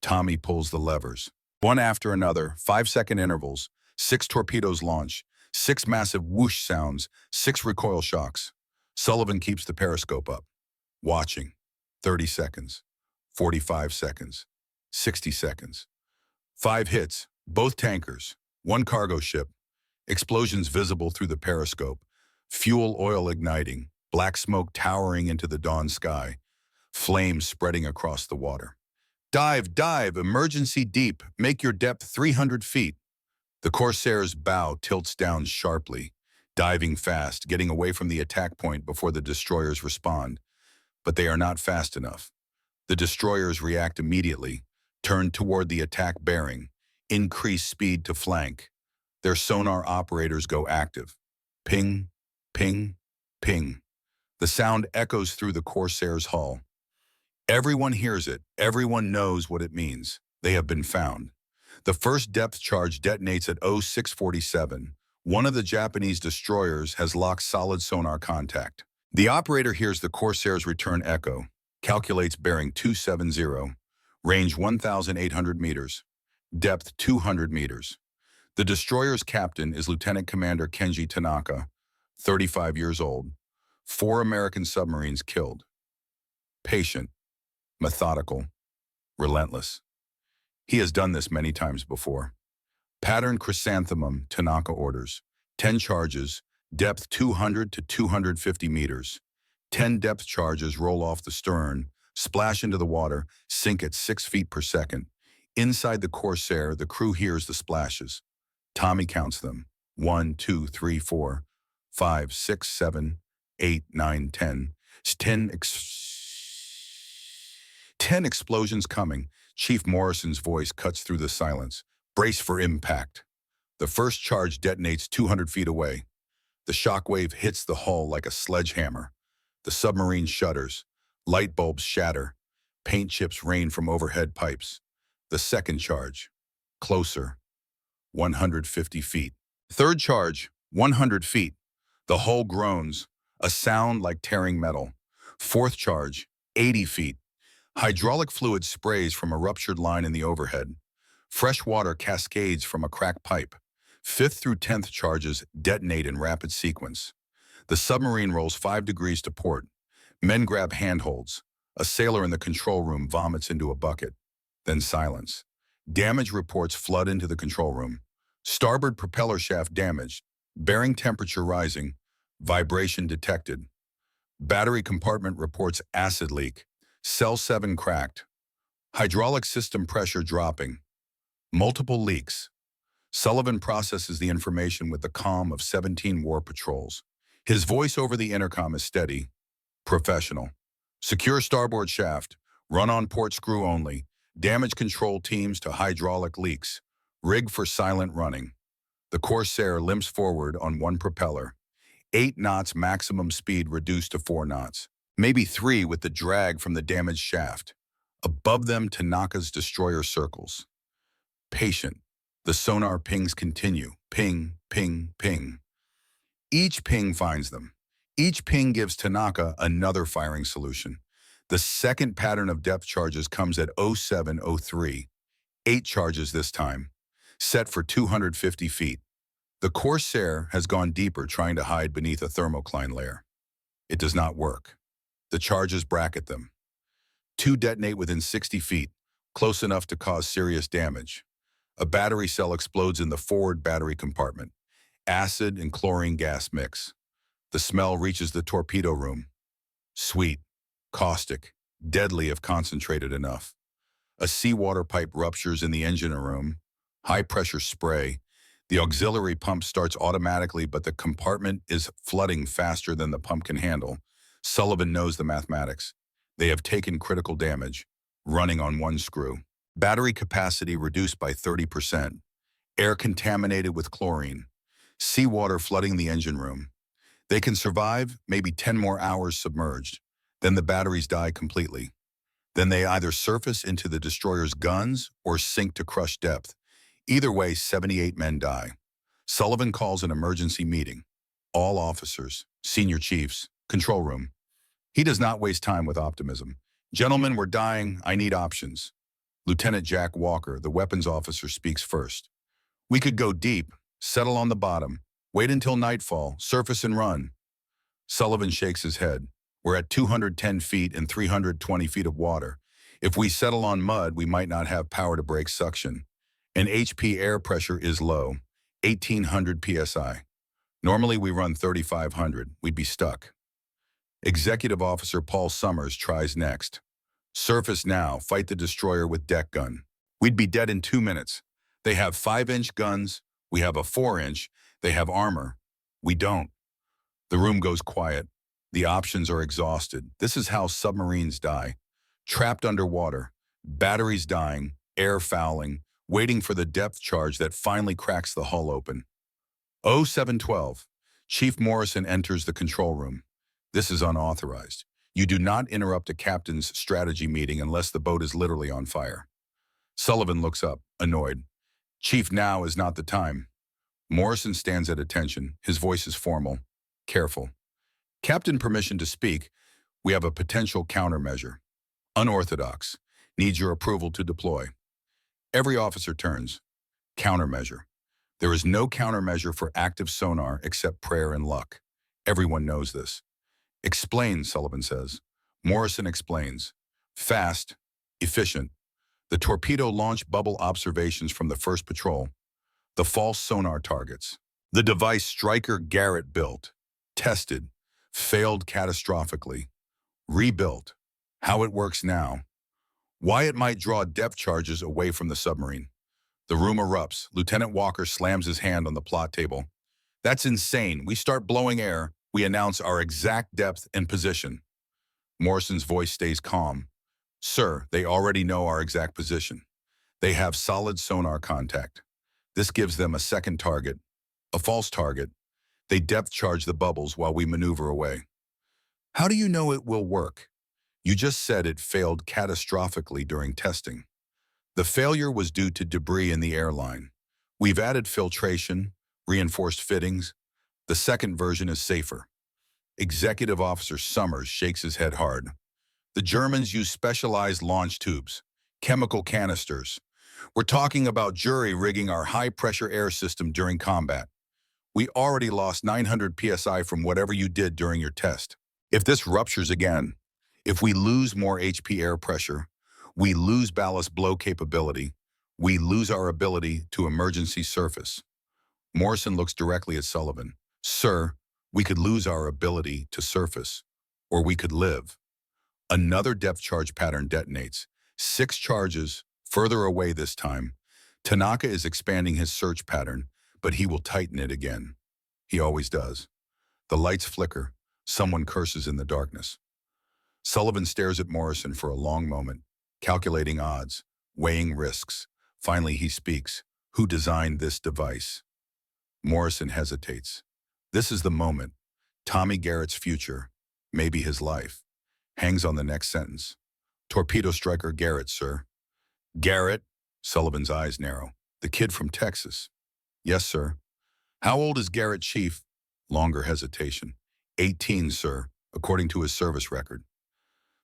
Tommy pulls the levers. One after another, 5-second intervals, 6 torpedoes launch, 6 massive whoosh sounds, 6 recoil shocks. Sullivan keeps the periscope up, watching. 30 seconds, 45 seconds, 60 seconds. 5 hits, both tankers, 1 cargo ship. Explosions visible through the periscope. Fuel oil igniting, black smoke towering into the dawn sky. Flames spreading across the water. Dive, dive, emergency deep, make your depth 300 feet. The Corsair's bow tilts down sharply, diving fast, getting away from the attack point before the destroyers respond. But they are not fast enough. The destroyers react immediately, turn toward the attack bearing, increase speed to flank. Their sonar operators go active. Ping, ping, ping. The sound echoes through the Corsair's hull. Everyone hears it. Everyone knows what it means. They have been found. The first depth charge detonates at 0647. One of the Japanese destroyers has locked solid sonar contact. The operator hears the Corsair's return echo, calculates bearing 270, range 1,800 meters, depth 200 meters. The destroyer's captain is Lieutenant Commander Kenji Tanaka, 35 years old. 4 American submarines killed. Patient, methodical, relentless. He has done this many times before. Pattern chrysanthemum, Tanaka orders. 10 charges, depth 200 to 250 meters. 10 depth charges roll off the stern, splash into the water, sink at 6 feet per second. Inside the Corsair, the crew hears the splashes. Tommy counts them. 1, 2, 3, 4, 5, 6, 7, 8, 9, 10. 10 explosions coming. Chief Morrison's voice cuts through the silence. Brace for impact. The first charge detonates 200 feet away. The shockwave hits the hull like a sledgehammer. The submarine shudders. Light bulbs shatter. Paint chips rain from overhead pipes. The second charge. Closer. 150 feet. Third charge. 100 feet. The hull groans. A sound like tearing metal. Fourth charge. 80 feet. Hydraulic fluid sprays from a ruptured line in the overhead. Fresh water cascades from a cracked pipe. 5th through 10th charges detonate in rapid sequence. The submarine rolls 5 degrees to port. Men grab handholds. A sailor in the control room vomits into a bucket. Then silence. Damage reports flood into the control room. Starboard propeller shaft damaged. Bearing temperature rising. Vibration detected. Battery compartment reports acid leak. Cell 7 cracked. Hydraulic system pressure dropping. Multiple leaks. Sullivan processes the information with the calm of 17 war patrols. His voice over the intercom is steady, professional. Secure starboard shaft. Run on port screw only. Damage control teams to hydraulic leaks. Rig for silent running. The Corsair limps forward on one propeller. 8 knots maximum speed reduced to 4 knots. Maybe 3 with the drag from the damaged shaft. Above them, Tanaka's destroyer circles. Patient. The sonar pings continue. Ping, ping, ping. Each ping finds them. Each ping gives Tanaka another firing solution. The second pattern of depth charges comes at 0703. 8 charges this time. Set for 250 feet. The Corsair has gone deeper trying to hide beneath a thermocline layer. It does not work. The charges bracket them. 2 detonate within 60 feet, close enough to cause serious damage. A battery cell explodes in the forward battery compartment. Acid and chlorine gas mix. The smell reaches the torpedo room. Sweet, caustic, deadly if concentrated enough. A seawater pipe ruptures in the engine room. High-pressure spray. The auxiliary pump starts automatically, but the compartment is flooding faster than the pump can handle. Sullivan knows the mathematics. They have taken critical damage, running on one screw. Battery capacity reduced by 30%. Air contaminated with chlorine. Seawater flooding the engine room. They can survive maybe 10 more hours submerged. Then the batteries die completely. Then they either surface into the destroyer's guns or sink to crushed depth. Either way, 78 men die. Sullivan calls an emergency meeting. All officers, senior chiefs, control room. He does not waste time with optimism. Gentlemen, we're dying. I need options. Lieutenant Jack Walker, the weapons officer, speaks first. We could go deep, settle on the bottom, wait until nightfall, surface and run. Sullivan shakes his head. We're at 210 feet and 320 feet of water. If we settle on mud, we might not have power to break suction. And HP air pressure is low, 1,800 psi. Normally we run 3,500. We'd be stuck. Executive Officer Paul Summers tries next. Surface now, fight the destroyer with deck gun. We'd be dead in 2 minutes. They have 5-inch guns. We have a 4-inch. They have armor. We don't. The room goes quiet. The options are exhausted. This is how submarines die. Trapped underwater, batteries dying, air fouling, waiting for the depth charge that finally cracks the hull open. 0712. Chief Morrison enters the control room. This is unauthorized. You do not interrupt a captain's strategy meeting unless the boat is literally on fire. Sullivan looks up, annoyed. Chief, now is not the time. Morrison stands at attention. His voice is formal, careful. Captain, permission to speak. We have a potential countermeasure. Unorthodox. Needs your approval to deploy. Every officer turns. Countermeasure. There is no countermeasure for active sonar except prayer and luck. Everyone knows this. Explain, Sullivan says. Morrison explains. Fast, efficient. The torpedo launch bubble observations from the first patrol. The false sonar targets. The device Stryker Garrett built. Tested. Failed catastrophically. Rebuilt. How it works now. Why it might draw depth charges away from the submarine. The room erupts. Lieutenant Walker slams his hand on the plot table. That's insane. We start blowing air. We announce our exact depth and position. Morrison's voice stays calm. Sir, they already know our exact position. They have solid sonar contact. This gives them a second target, a false target. They depth charge the bubbles while we maneuver away. How do you know it will work? You just said it failed catastrophically during testing. The failure was due to debris in the airline. We've added filtration, reinforced fittings. The second version is safer. Executive Officer Summers shakes his head hard. The Germans use specialized launch tubes, chemical canisters. We're talking about jury-rigging our high-pressure air system during combat. We already lost 900 psi from whatever you did during your test. If this ruptures again, if we lose more HP air pressure, we lose ballast blow capability, we lose our ability to emergency surface. Morrison looks directly at Sullivan. Sir, we could lose our ability to surface, or we could live. Another depth charge pattern detonates. 6 charges, further away this time. Tanaka is expanding his search pattern, but he will tighten it again. He always does. The lights flicker. Someone curses in the darkness. Sullivan stares at Morrison for a long moment, calculating odds, weighing risks. Finally, he speaks. Who designed this device? Morrison hesitates. This is the moment. Tommy Garrett's future, maybe his life, hangs on the next sentence. Torpedo striker Garrett, sir. Garrett? Sullivan's eyes narrow. The kid from Texas. Yes, sir. How old is Garrett, Chief? Longer hesitation. 18, sir, according to his service record.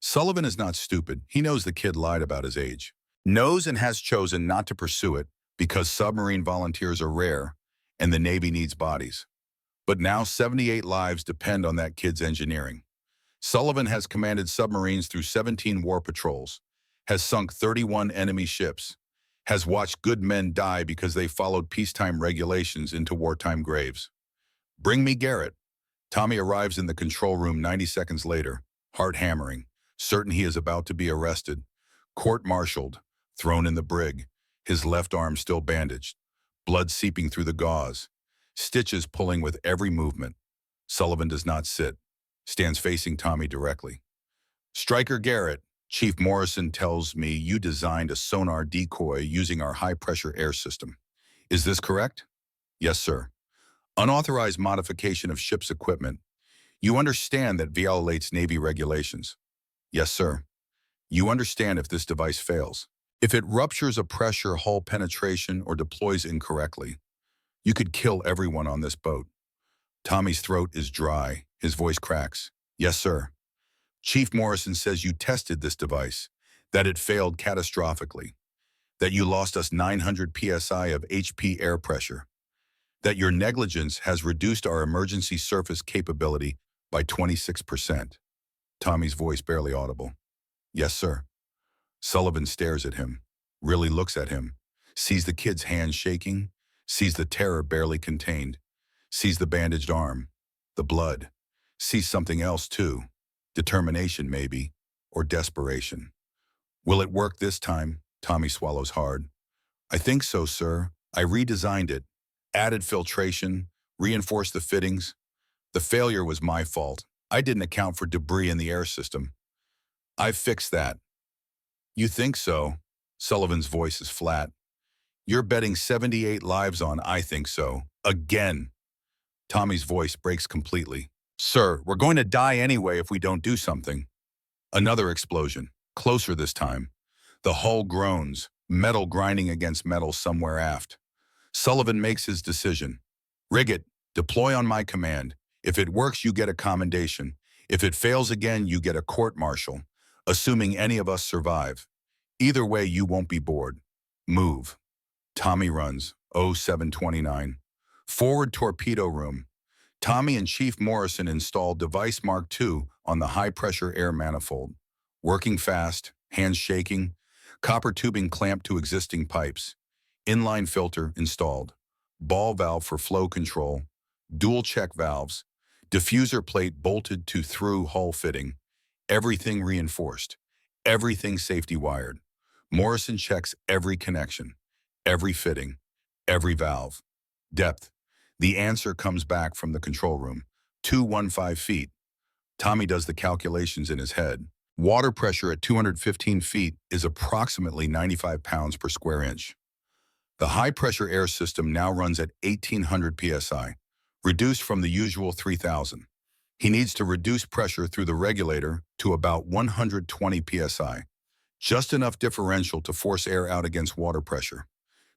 Sullivan is not stupid. He knows the kid lied about his age. Knows and has chosen not to pursue it because submarine volunteers are rare and the Navy needs bodies. But now 78 lives depend on that kid's engineering. Sullivan has commanded submarines through 17 war patrols, has sunk 31 enemy ships, has watched good men die because they followed peacetime regulations into wartime graves. Bring me Garrett. Tommy arrives in the control room 90 seconds later, heart hammering, certain he is about to be arrested, court-martialed, thrown in the brig, his left arm still bandaged, blood seeping through the gauze, stitches pulling with every movement. Sullivan does not sit, stands facing Tommy directly. Striker Garrett, Chief Morrison tells me you designed a sonar decoy using our high-pressure air system. Is this correct? Yes, sir. Unauthorized modification of ship's equipment. You understand that violates Navy regulations. Yes, sir. You understand if this device fails. If it ruptures a pressure hull penetration or deploys incorrectly, you could kill everyone on this boat. Tommy's throat is dry. His voice cracks. Yes, sir. Chief Morrison says you tested this device, that it failed catastrophically, that you lost us 900 psi of HP air pressure, that your negligence has reduced our emergency surface capability by 26%. Tommy's voice barely audible. Yes, sir. Sullivan stares at him, really looks at him, sees the kid's hand shaking, sees the terror barely contained, sees the bandaged arm, the blood, sees something else too, determination maybe, or desperation. Will it work this time? Tommy swallows hard. I think so, sir. I redesigned it, added filtration, reinforced the fittings. The failure was my fault. I didn't account for debris in the air system. I've fixed that. You think so? Sullivan's voice is flat. You're betting 78 lives on I think so. Again. Tommy's voice breaks completely. Sir, we're going to die anyway if we don't do something. Another explosion, closer this time. The hull groans, metal grinding against metal somewhere aft. Sullivan makes his decision. Rig it, deploy on my command. If it works, you get a commendation. If it fails again, you get a court-martial, assuming any of us survive. Either way, you won't be bored. Move. Tommy runs, 0729. Forward torpedo room. Tommy and Chief Morrison installed device Mark II on the high-pressure air manifold. Working fast, hands shaking, copper tubing clamped to existing pipes. Inline filter installed. Ball valve for flow control. Dual check valves. Diffuser plate bolted to through hull fitting. Everything reinforced. Everything safety wired. Morrison checks every connection, every fitting, every valve. Depth. The answer comes back from the control room. 215 feet. Tommy does the calculations in his head. Water pressure at 215 feet is approximately 95 pounds per square inch. The high-pressure air system now runs at 1,800 psi, reduced from the usual 3,000. He needs to reduce pressure through the regulator to about 120 psi, just enough differential to force air out against water pressure.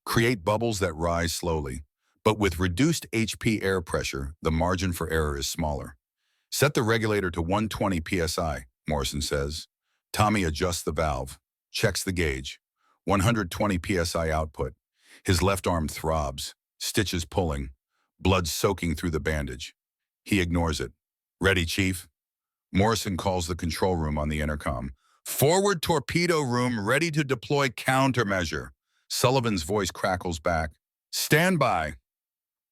Create bubbles that rise slowly, but with reduced HP air pressure, the margin for error is smaller. Set the regulator to 120 psi, Morrison says. Tommy adjusts the valve, checks the gauge. 120 psi output. His left arm throbs, stitches pulling, blood soaking through the bandage. He ignores it. Ready, Chief? Morrison calls the control room on the intercom. Forward torpedo room ready to deploy countermeasure. Sullivan's voice crackles back. Stand by.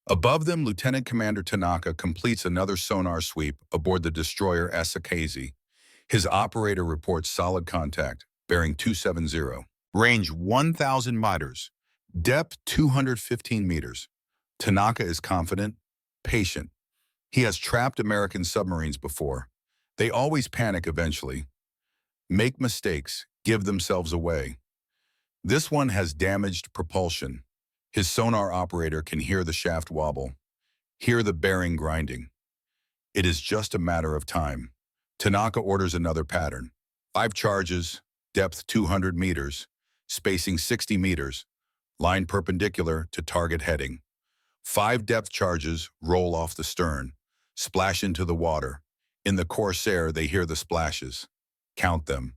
Above them, Lieutenant Commander Tanaka completes another sonar sweep aboard the destroyer Asakaze. His operator reports solid contact, bearing 270. Range 1,000 meters. Depth 215 meters. Tanaka is confident, patient. He has trapped American submarines before. They always panic eventually. Make mistakes, give themselves away. This one has damaged propulsion. His sonar operator can hear the shaft wobble, hear the bearing grinding. It is just a matter of time. Tanaka orders another pattern. 5 charges, depth 200 meters, spacing 60 meters, line perpendicular to target heading. 5 depth charges roll off the stern, splash into the water. In the Corsair, they hear the splashes. Count them.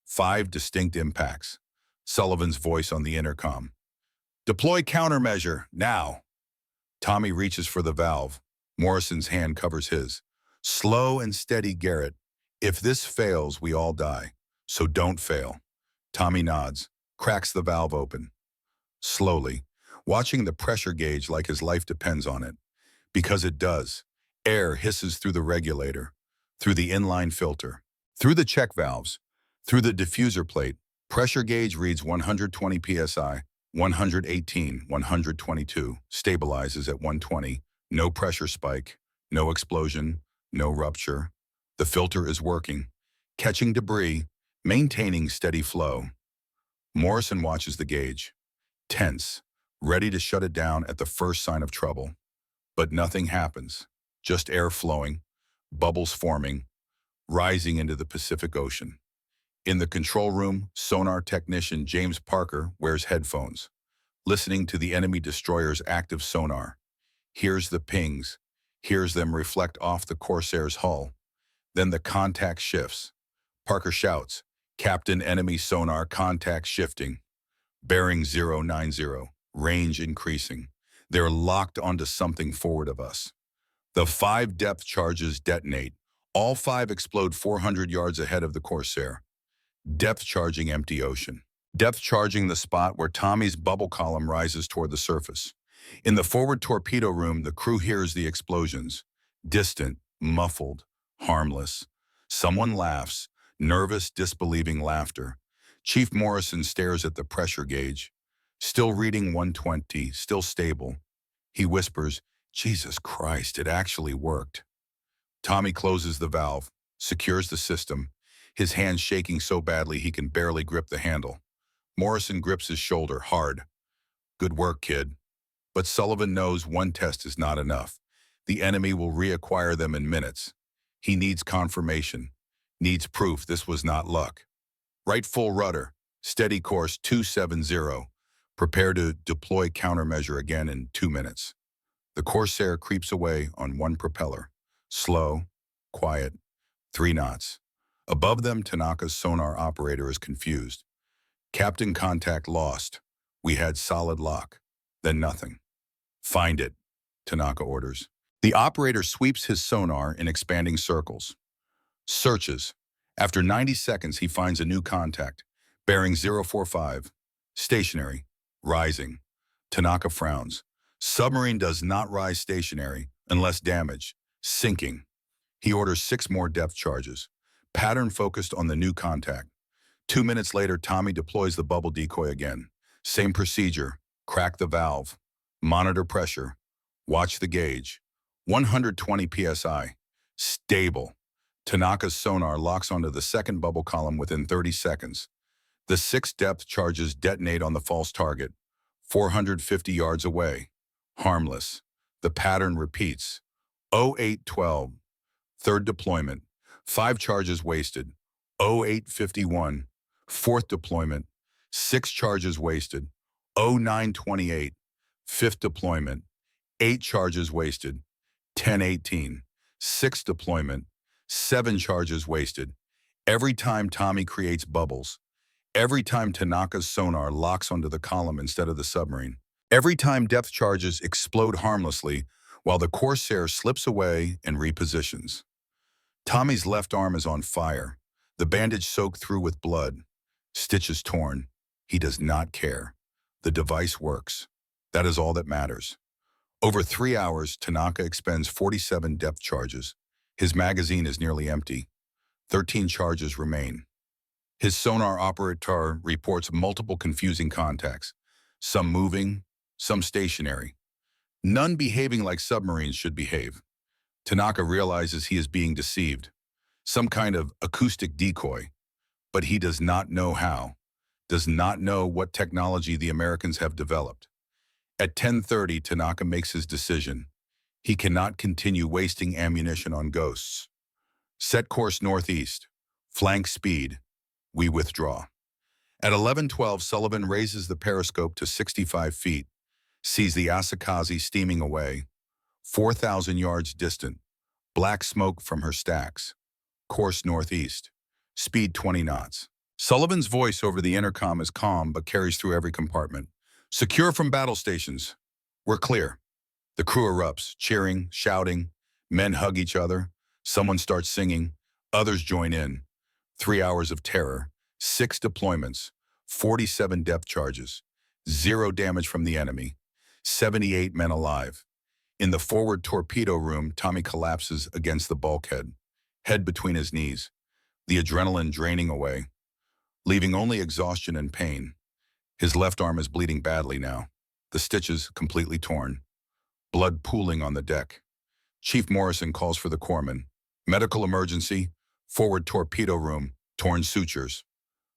5 distinct impacts. Sullivan's voice on the intercom. Deploy countermeasure, now. Tommy reaches for the valve. Morrison's hand covers his. Slow and steady, Garrett. If this fails, we all die. So don't fail. Tommy nods, cracks the valve open. Slowly, watching the pressure gauge like his life depends on it. Because it does. Air hisses through the regulator, through the inline filter, through the check valves, through the diffuser plate. Pressure gauge reads 120 psi, 118, 122, stabilizes at 120, no pressure spike, no explosion, no rupture. The filter is working, catching debris, maintaining steady flow. Morrison watches the gauge, tense, ready to shut it down at the first sign of trouble. But nothing happens, just air flowing, bubbles forming, rising into the Pacific Ocean. In the control room, sonar technician James Parker wears headphones, listening to the enemy destroyer's active sonar. Hears the pings, hears them reflect off the Corsair's hull. Then the contact shifts. Parker shouts, Captain, enemy sonar contact shifting. Bearing 090, range increasing. They're locked onto something forward of us. The 5 depth charges detonate. All 5 explode 400 yards ahead of the Corsair. Depth charging empty ocean. Depth charging the spot where Tommy's bubble column rises toward the surface. In the forward torpedo room, the crew hears the explosions. Distant, muffled, harmless. Someone laughs, nervous, disbelieving laughter. Chief Morrison stares at the pressure gauge. Still reading 120, still stable. He whispers, Jesus Christ, it actually worked. Tommy closes the valve, secures the system, his hands shaking so badly he can barely grip the handle. Morrison grips his shoulder hard. Good work, kid. But Sullivan knows one test is not enough. The enemy will reacquire them in minutes. He needs confirmation, needs proof this was not luck. Right full rudder, steady course 270. Prepare to deploy countermeasure again in 2 minutes. The Corsair creeps away on one propeller. Slow, quiet, 3 knots. Above them, Tanaka's sonar operator is confused. Captain, contact lost. We had solid lock. Then nothing. Find it, Tanaka orders. The operator sweeps his sonar in expanding circles. Searches. After 90 seconds, he finds a new contact. Bearing 045. Stationary. Rising. Tanaka frowns. Submarine does not rise stationary unless damaged. Sinking. He orders 6 more depth charges. Pattern focused on the new contact. 2 minutes later, Tommy deploys the bubble decoy again. Same procedure. Crack the valve. Monitor pressure. Watch the gauge. 120 psi. Stable. Tanaka's sonar locks onto the second bubble column within 30 seconds. The 6 depth charges detonate on the false target, 450 yards away. Harmless. The pattern repeats. 0812. Third deployment. 5 charges wasted. 0851. Fourth deployment. 6 charges wasted. 0928. Fifth deployment. 8 charges wasted. 1018. Sixth deployment. 7 charges wasted. Every time Tommy creates bubbles. Every time Tanaka's sonar locks onto the column instead of the submarine. Every time depth charges explode harmlessly while the Corsair slips away and repositions. Tommy's left arm is on fire, the bandage soaked through with blood, stitches torn. He does not care. The device works. That is all that matters. Over 3 hours, Tanaka expends 47 depth charges. His magazine is nearly empty. 13 charges remain. His sonar operator reports multiple confusing contacts, some moving, some stationary. None behaving like submarines should behave. Tanaka realizes he is being deceived. Some kind of acoustic decoy. But he does not know how. Does not know what technology the Americans have developed. At 10:30, Tanaka makes his decision. He cannot continue wasting ammunition on ghosts. Set course northeast. Flank speed. We withdraw. At 11:12, Sullivan raises the periscope to 65 feet, sees the Asakazi steaming away, 4,000 yards distant, black smoke from her stacks. Course northeast. Speed 20 knots. Sullivan's voice over the intercom is calm but carries through every compartment. Secure from battle stations. We're clear. The crew erupts, cheering, shouting. Men hug each other. Someone starts singing. Others join in. 3 hours of terror. 6 deployments. 47 depth charges. 0 damage from the enemy. 78 men alive. In the forward torpedo room, Tommy collapses against the bulkhead, head between his knees, the adrenaline draining away, leaving only exhaustion and pain. His left arm is bleeding badly now, the stitches completely torn, blood pooling on the deck. Chief Morrison calls for the corpsman. Medical emergency, forward torpedo room, torn sutures.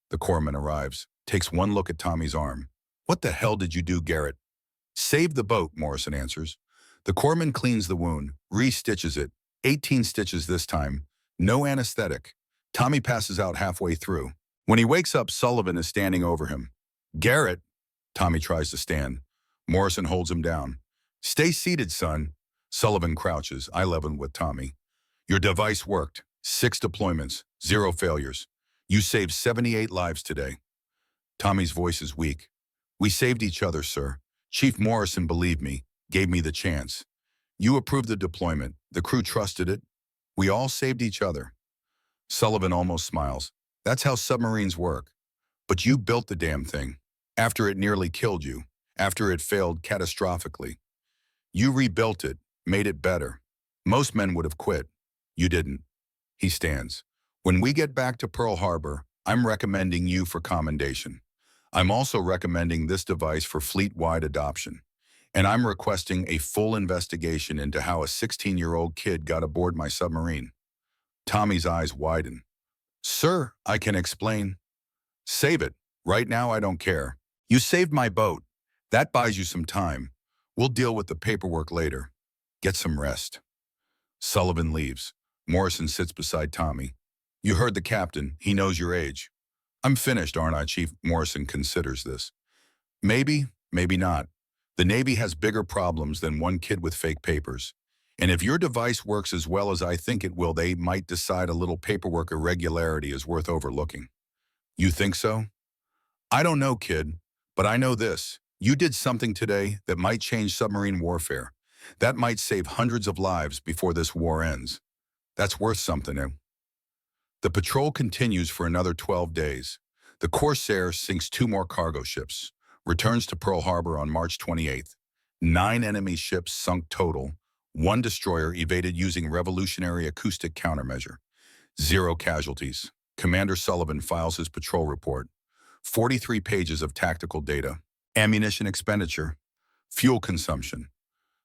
The corpsman arrives, takes one look at Tommy's arm. What the hell did you do, Garrett? Save the boat, Morrison answers. The corpsman cleans the wound, re-stitches it, 18 stitches this time, no anesthetic. Tommy passes out halfway through. When he wakes up, Sullivan is standing over him. Garrett, Tommy tries to stand. Morrison holds him down. Stay seated, son. Sullivan crouches, eye level with Tommy. Your device worked. 6 deployments, 0 failures. You saved 78 lives today. Tommy's voice is weak. We saved each other, sir. Chief Morrison believed me, gave me the chance. You approved the deployment. The crew trusted it. We all saved each other. Sullivan almost smiles. That's how submarines work. But you built the damn thing. After it nearly killed you. After it failed catastrophically. You rebuilt it, made it better. Most men would have quit. You didn't. He stands. When we get back to Pearl Harbor, I'm recommending you for commendation. I'm also recommending this device for fleet-wide adoption. And I'm requesting a full investigation into how a 16-year-old kid got aboard my submarine. Tommy's eyes widen. Sir, I can explain. Save it. Right now, I don't care. You saved my boat. That buys you some time. We'll deal with the paperwork later. Get some rest. Sullivan leaves. Morrison sits beside Tommy. You heard the captain. He knows your age. I'm finished, aren't I, Chief? Morrison considers this. Maybe, maybe not. The Navy has bigger problems than one kid with fake papers. And if your device works as well as I think it will, they might decide a little paperwork irregularity is worth overlooking. You think so? I don't know, kid, but I know this. You did something today that might change submarine warfare. That might save hundreds of lives before this war ends. That's worth something, eh? The patrol continues for another 12 days. The Corsair sinks 2 more cargo ships, returns to Pearl Harbor on March 28th. 9 enemy ships sunk total. 1 destroyer evaded using revolutionary acoustic countermeasure. 0 casualties. Commander Sullivan files his patrol report. 43 pages of tactical data. Ammunition expenditure. Fuel consumption.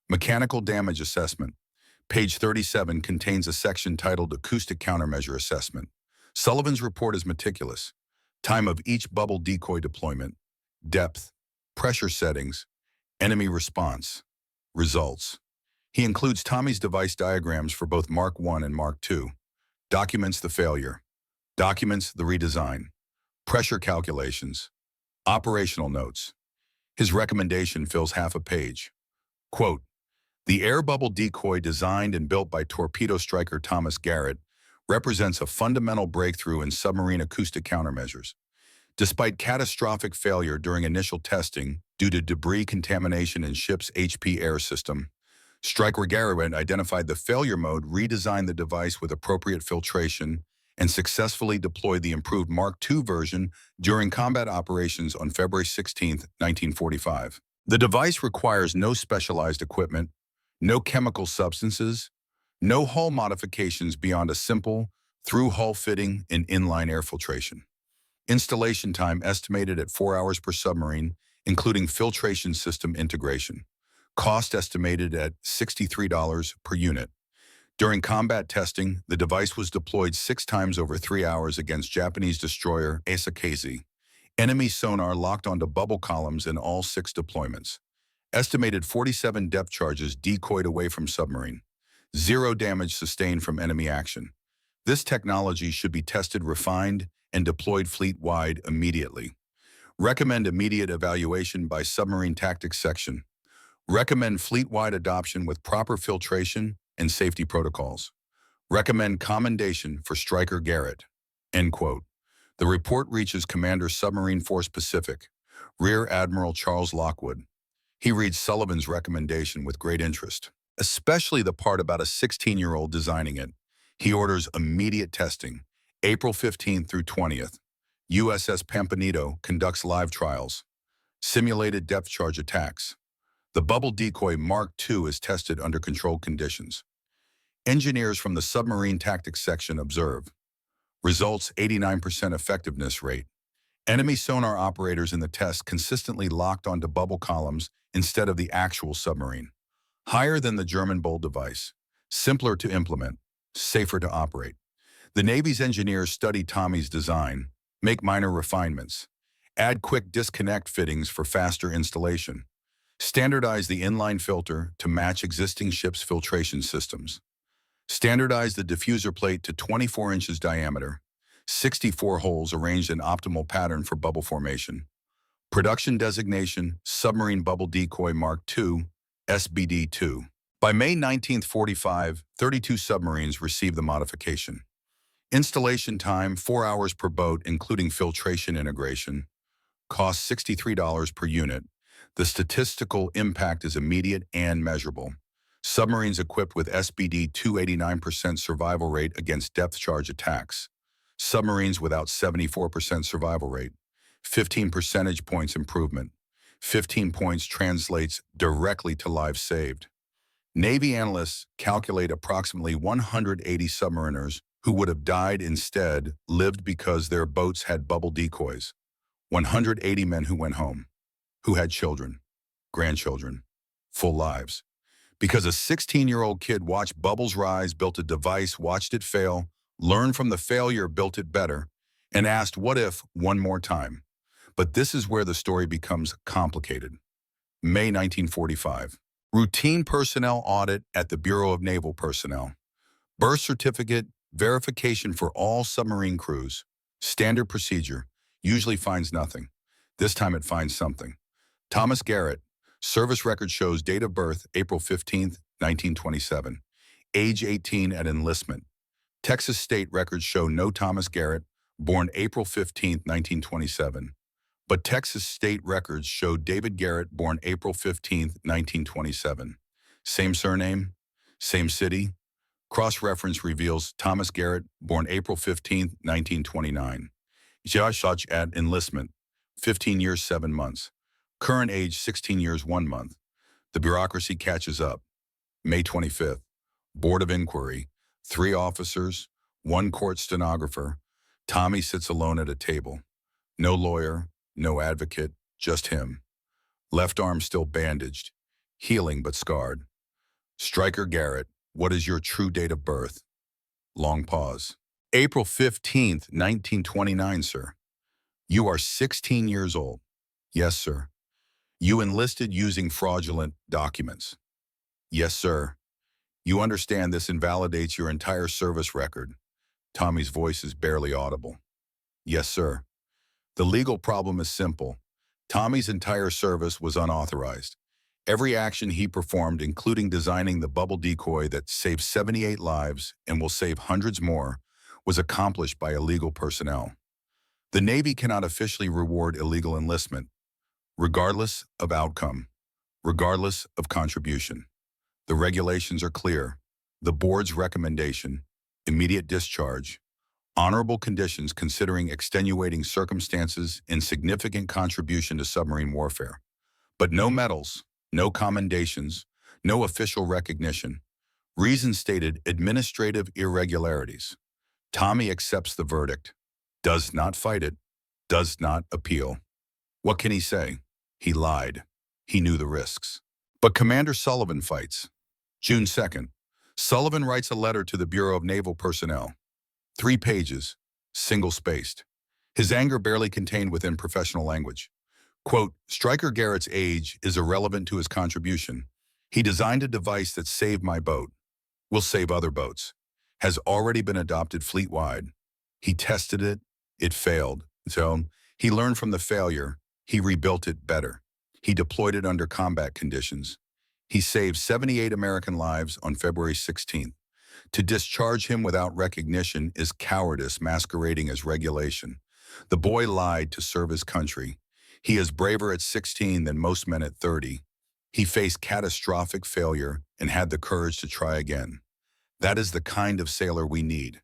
Mechanical damage assessment. Page 37 contains a section titled Acoustic Countermeasure Assessment. Sullivan's report is meticulous. Time of each bubble decoy deployment. Depth. Pressure settings. Enemy response. Results. He includes Tommy's device diagrams for both Mark I and Mark II. Documents the failure. Documents the redesign. Pressure calculations. Operational notes. His recommendation fills half a page. Quote, "The air bubble decoy designed and built by torpedo striker Thomas Garrett represents a fundamental breakthrough in submarine acoustic countermeasures. Despite catastrophic failure during initial testing due to debris contamination in ship's HP air system, Striker Garrett identified the failure mode, redesigned the device with appropriate filtration, and successfully deployed the improved Mark II version during combat operations on February 16, 1945. The device requires no specialized equipment, no chemical substances, no hull modifications beyond a simple through-hull fitting and inline air filtration. Installation time estimated at 4 hours per submarine, including filtration system integration. Cost estimated at $63 per unit. During combat testing, the device was deployed 6 times over 3 hours against Japanese destroyer Asakaze. Enemy sonar locked onto bubble columns in all 6 deployments. Estimated 47 depth charges decoyed away from submarine. 0 damage sustained from enemy action. This technology should be tested, refined, and deployed fleet-wide immediately. Recommend immediate evaluation by Submarine Tactics Section. Recommend fleet-wide adoption with proper filtration and safety protocols. Recommend commendation for Striker Garrett." End quote. The report reaches Commander Submarine Force Pacific, Rear Admiral Charles Lockwood. He reads Sullivan's recommendation with great interest, especially the part about a 16-year-old designing it. He orders immediate testing. April 15th through 20th. USS Pampanito conducts live trials. Simulated depth charge attacks. The bubble decoy Mark II is tested under controlled conditions. Engineers from the Submarine Tactics Section observe. Results: 89% effectiveness rate. Enemy sonar operators in the test consistently locked onto bubble columns instead of the actual submarine. Higher than the German Bull device. Simpler to implement. Safer to operate. The Navy's engineers study Tommy's design, make minor refinements, add quick disconnect fittings for faster installation, standardize the inline filter to match existing ships' filtration systems, standardize the diffuser plate to 24 inches diameter, 64 holes arranged in optimal pattern for bubble formation. Production designation: Submarine Bubble Decoy Mark II, SBD-2. By May 1945, 32 submarines received the modification. Installation time: 4 hours per boat, including filtration integration. Cost $63 per unit. The statistical impact is immediate and measurable. Submarines equipped with SBD-2 89% survival rate against depth charge attacks. Submarines without 74% survival rate. 15 percentage points improvement. 15 points translates directly to lives saved. Navy analysts calculate approximately 180 submariners who would have died instead lived because their boats had bubble decoys. 180 men who went home, who had children, grandchildren, full lives. Because a 16-year-old kid watched bubbles rise, built a device, watched it fail, learned from the failure, built it better, and asked what if one more time. But this is where the story becomes complicated. May 1945. Routine personnel audit at the Bureau of Naval Personnel. Birth certificate verification for all submarine crews. Standard procedure. Usually finds nothing. This time it finds something. Thomas Garrett. Service record shows date of birth April 15, 1927. Age 18 at enlistment. Texas state records show no Thomas Garrett, born April 15, 1927. But Texas state records show David Garrett, born April 15, 1927. Same surname, same city. Cross-reference reveals Thomas Garrett, born April 15, 1929. Childish at enlistment, 15 years, 7 months. Current age, 16 years, 1 month. The bureaucracy catches up. May 25th. Board of Inquiry. 3 officers, 1 court stenographer. Tommy sits alone at a table. No lawyer, no advocate, just him. Left arm still bandaged, healing but scarred. Stryker Garrett, what is your true date of birth? Long pause. April 15th, 1929, sir. You are 16 years old. Yes, sir. You enlisted using fraudulent documents. Yes, sir. You understand this invalidates your entire service record. Tommy's voice is barely audible. Yes, sir. The legal problem is simple. Tommy's entire service was unauthorized. Every action he performed, including designing the bubble decoy that saved 78 lives and will save hundreds more, was accomplished by illegal personnel. The Navy cannot officially reward illegal enlistment, regardless of outcome, regardless of contribution. The regulations are clear. The board's recommendation, immediate discharge, honorable conditions considering extenuating circumstances and significant contribution to submarine warfare. But no medals, no commendations, no official recognition. Reason stated, administrative irregularities. Tommy accepts the verdict, does not fight it, does not appeal. What can he say? He lied. He knew the risks. But Commander Sullivan fights. June 2nd, Sullivan writes a letter to the Bureau of Naval Personnel. 3 pages, single-spaced. His anger barely contained within professional language. Quote, Stryker Garrett's age is irrelevant to his contribution. He designed a device that saved my boat, will save other boats, has already been adopted fleet-wide. He tested it, it failed. So he learned from the failure, he rebuilt it better. He deployed it under combat conditions. He saved 78 American lives on February 16th. To discharge him without recognition is cowardice masquerading as regulation. The boy lied to serve his country. He is braver at 16 than most men at 30. He faced catastrophic failure and had the courage to try again. That is the kind of sailor we need.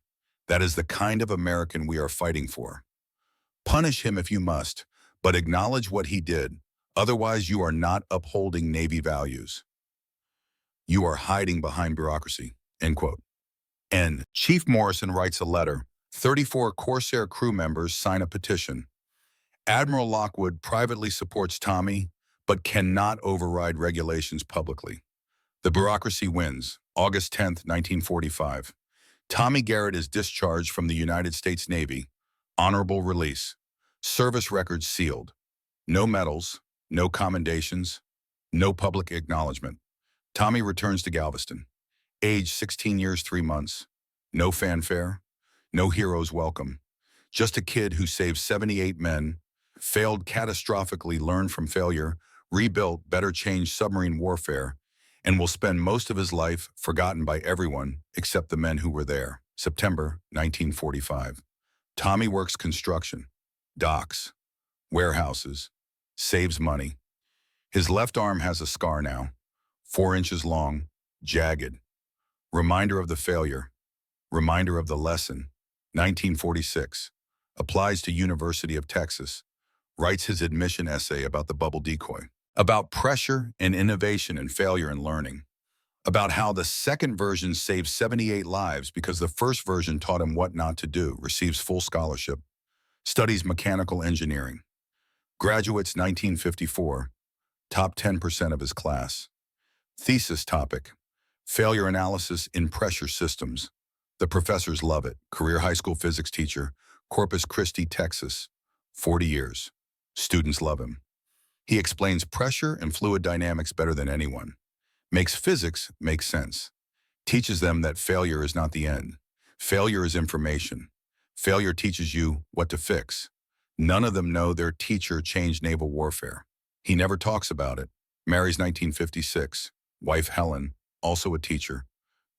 That is the kind of American we are fighting for. Punish him if you must, but acknowledge what he did. Otherwise, you are not upholding Navy values. You are hiding behind bureaucracy, end quote. And Chief Morrison writes a letter. 34 Corsair crew members sign a petition. Admiral Lockwood privately supports Tommy, but cannot override regulations publicly. The bureaucracy wins. August 10th, 1945. Tommy Garrett is discharged from the United States Navy. Honorable release. Service records sealed. No medals, no commendations, no public acknowledgement. Tommy returns to Galveston. Age 16 years, 3 months. No fanfare, no hero's welcome. Just a kid who saved 78 men, failed catastrophically, learned from failure, rebuilt, better changed submarine warfare, and will spend most of his life forgotten by everyone except the men who were there. September 1945. Tommy works construction, docks, warehouses, saves money. His left arm has a scar now, 4 inches long, jagged. Reminder of the failure, reminder of the lesson. 1946. Applies to University of Texas. Writes his admission essay about the bubble decoy. About pressure and innovation and failure and learning. About how the second version saved 78 lives because the first version taught him what not to do. Receives full scholarship. Studies mechanical engineering. Graduates 1954. Top 10% of his class. Thesis topic. Failure analysis in pressure systems. The professors love it. Career high school physics teacher, Corpus Christi, Texas. 40 years. Students love him. He explains pressure and fluid dynamics better than anyone. Makes physics make sense. Teaches them that failure is not the end. Failure is information. Failure teaches you what to fix. None of them know their teacher changed naval warfare. He never talks about it. Marries 1956. Wife Helen. also a teacher.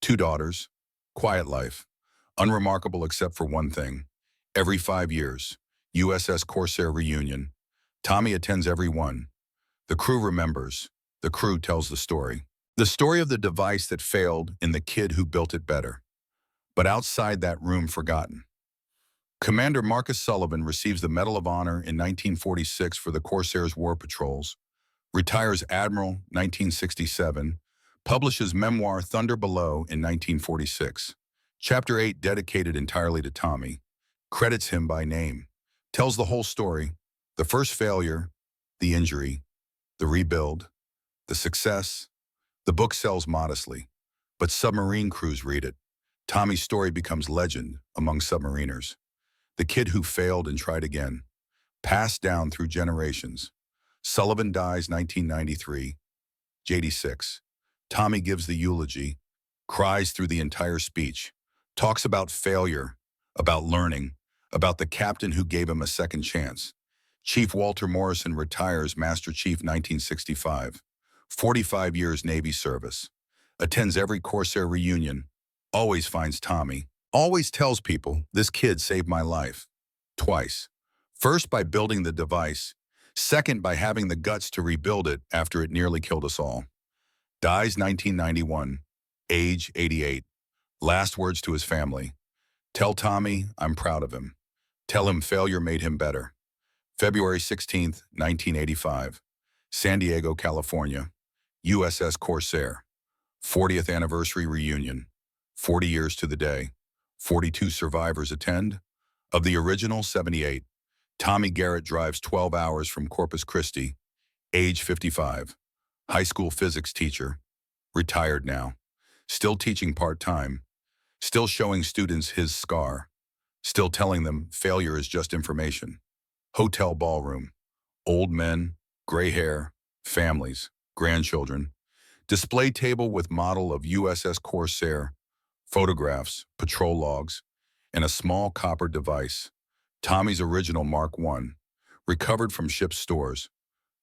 2 daughters. Quiet life. Unremarkable except for one thing. Every 5 years, USS Corsair reunion. Tommy attends every one. The crew remembers. The crew tells the story. The story of the device that failed and the kid who built it better. But outside that room, forgotten. Commander Marcus Sullivan receives the Medal of Honor in 1946 for the Corsair's war patrols, retires Admiral 1967, publishes memoir Thunder Below in 1946. Chapter 8 dedicated entirely to Tommy, credits him by name, tells the whole story, the first failure, the injury, the rebuild, the success. The book sells modestly, but submarine crews read it. Tommy's story becomes legend among submariners. The kid who failed and tried again, passed down through generations. Sullivan dies 1993, '86. Tommy gives the eulogy, cries through the entire speech, talks about failure, about learning, about the captain who gave him a second chance. Chief Walter Morrison retires Master Chief 1965, 45 years Navy service, attends every Corsair reunion, always finds Tommy, always tells people, this kid saved my life. Twice. First by building the device, second by having the guts to rebuild it after it nearly killed us all. Dies 1991, age 88. Last words to his family. Tell Tommy I'm proud of him. Tell him failure made him better. February 16th, 1985. San Diego, California. USS Corsair. 40th anniversary reunion. 40 years to the day. 42 survivors attend. Of the original 78, Tommy Garrett drives 12 hours from Corpus Christi, age 55. High school physics teacher. Retired now. Still teaching part-time. Still showing students his scar. Still telling them failure is just information. Hotel ballroom. Old men, gray hair, families, grandchildren. Display table with model of USS Corsair. Photographs, patrol logs, and a small copper device. Tommy's original Mark I, recovered from ship's stores,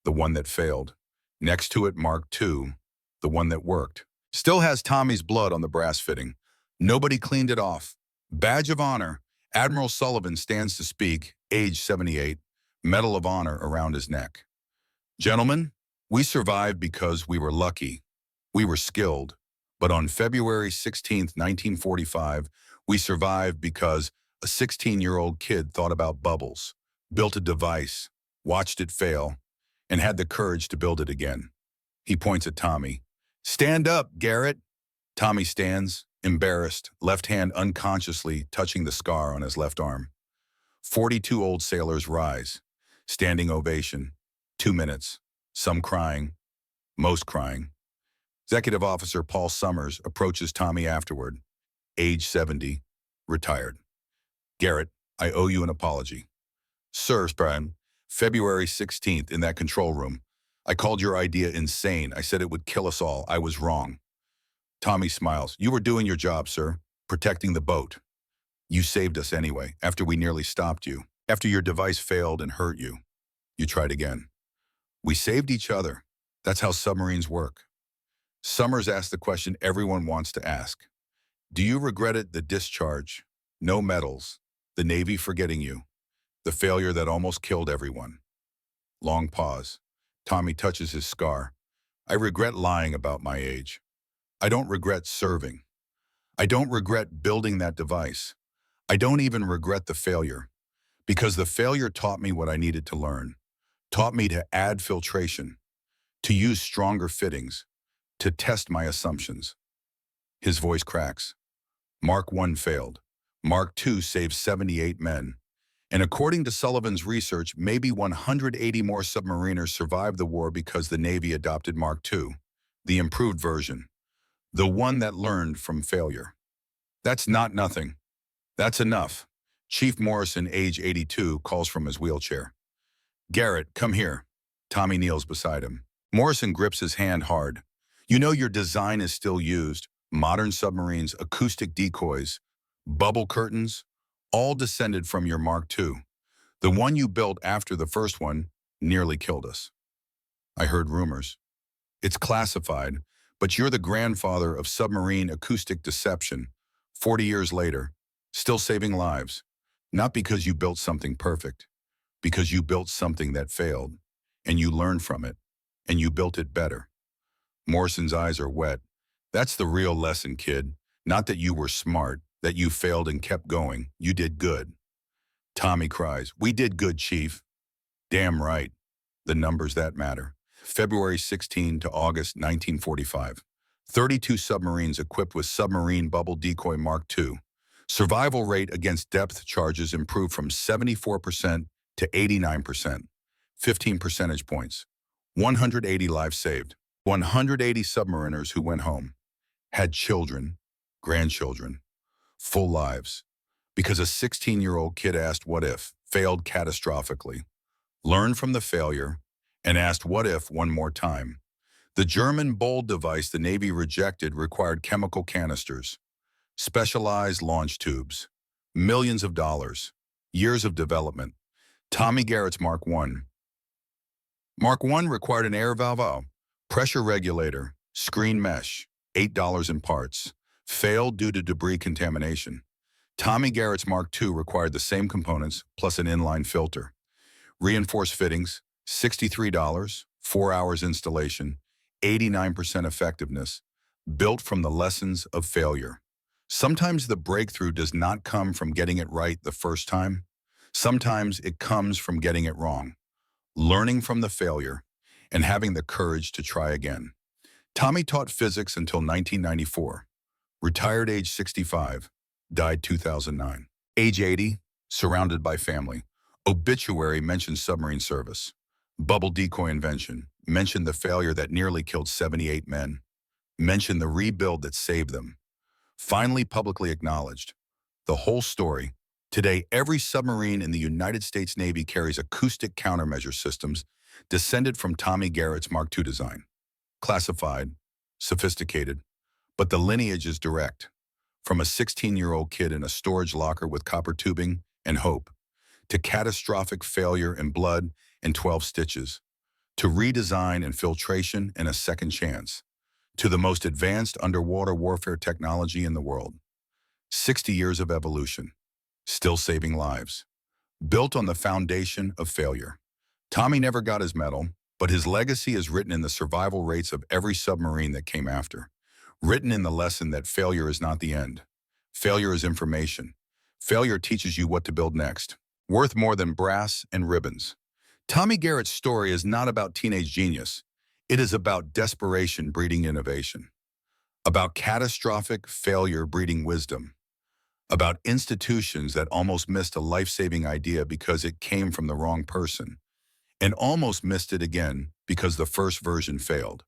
the one that failed. Next to it, Mark II, the one that worked. Still has Tommy's blood on the brass fitting. Nobody cleaned it off. Badge of honor. Admiral Sullivan stands to speak, age 78, Medal of Honor around his neck. Gentlemen, we survived because we were lucky. We were skilled. But on February 16th, 1945, we survived because a 16-year-old kid thought about bubbles, built a device, watched it fail, and had the courage to build it again. He points at Tommy. Stand up, Garrett. Tommy stands, embarrassed, left hand unconsciously touching the scar on his left arm. 42 old sailors rise. Standing ovation. 2 minutes. Some crying. Most crying. Executive Officer Paul Summers approaches Tommy afterward. Age 70. Retired. Garrett, I owe you an apology. Sir, Brian, February 16th in that control room. I called your idea insane. I said it would kill us all. I was wrong. Tommy smiles. You were doing your job, sir. Protecting the boat. You saved us anyway, after we nearly stopped you. After your device failed and hurt you. You tried again. We saved each other. That's how submarines work. Summers asked the question everyone wants to ask. Do you regret it, the discharge? No medals. The Navy forgetting you. The failure that almost killed everyone. Long pause. Tommy touches his scar. I regret lying about my age. I don't regret serving. I don't regret building that device. I don't even regret the failure. Because the failure taught me what I needed to learn. Taught me to add filtration. To use stronger fittings. To test my assumptions. His voice cracks. Mark I failed. Mark II saved 78 men. And according to Sullivan's research, maybe 180 more submariners survived the war because the Navy adopted Mark II, the improved version, the one that learned from failure. That's not nothing. That's enough. Chief Morrison, age 82, calls from his wheelchair. Garrett, come here. Tommy kneels beside him. Morrison grips his hand hard. You know your design is still used. Modern submarines, acoustic decoys, bubble curtains, all descended from your Mark II. The one you built after the first one nearly killed us. I heard rumors. It's classified, But you're the grandfather of submarine acoustic deception, 40 years later, still saving lives. Not because you built something perfect, because you built something that failed, and you learned from it, and you built it better. Morrison's eyes are wet. That's the real lesson, kid. Not that you were smart, that you failed and kept going. You did good. Tommy cries, "We did good, Chief." Damn right. The numbers that matter. February 16 to August 1945. 32 submarines equipped with Submarine Bubble Decoy Mark II. Survival rate against depth charges improved from 74% to 89%. 15 percentage points. 180 lives saved. 180 submariners who went home. Had children, grandchildren, full lives. Because a 16-year-old kid asked what if, failed catastrophically, learned from the failure, and asked what if one more time. The German bold device the Navy rejected required chemical canisters, specialized launch tubes, millions of dollars, years of development. Tommy Garrett's Mark I. Mark I required an air valve, pressure regulator, screen mesh, $8 in parts, failed due to debris contamination. Tommy Garrett's Mark II required the same components plus an inline filter. Reinforced fittings, $63, 4 hours installation, 89% effectiveness, built from the lessons of failure. Sometimes the breakthrough does not come from getting it right the first time. Sometimes it comes from getting it wrong, learning from the failure, and having the courage to try again. Tommy taught physics until 1994. Retired age 65, died 2009. Age 80, surrounded by family. Obituary mentioned submarine service. Bubble decoy invention mentioned the failure that nearly killed 78 men. Mentioned the rebuild that saved them. Finally publicly acknowledged. The whole story. Today, every submarine in the United States Navy carries acoustic countermeasure systems descended from Tommy Garrett's Mark II design. Classified, sophisticated, but the lineage is direct. From a 16-year-old kid in a storage locker with copper tubing and hope, to catastrophic failure and blood and 12 stitches, to redesign and filtration and a second chance, to the most advanced underwater warfare technology in the world. 60 years of evolution, still saving lives, built on the foundation of failure. Tommy never got his medal, but his legacy is written in the survival rates of every submarine that came after. Written in the lesson that failure is not the end. Failure is information. Failure teaches you what to build next. Worth more than brass and ribbons. Tommy Garrett's story is not about teenage genius. It is about desperation breeding innovation. About catastrophic failure breeding wisdom. About institutions that almost missed a life-saving idea because it came from the wrong person, and almost missed it again because the first version failed.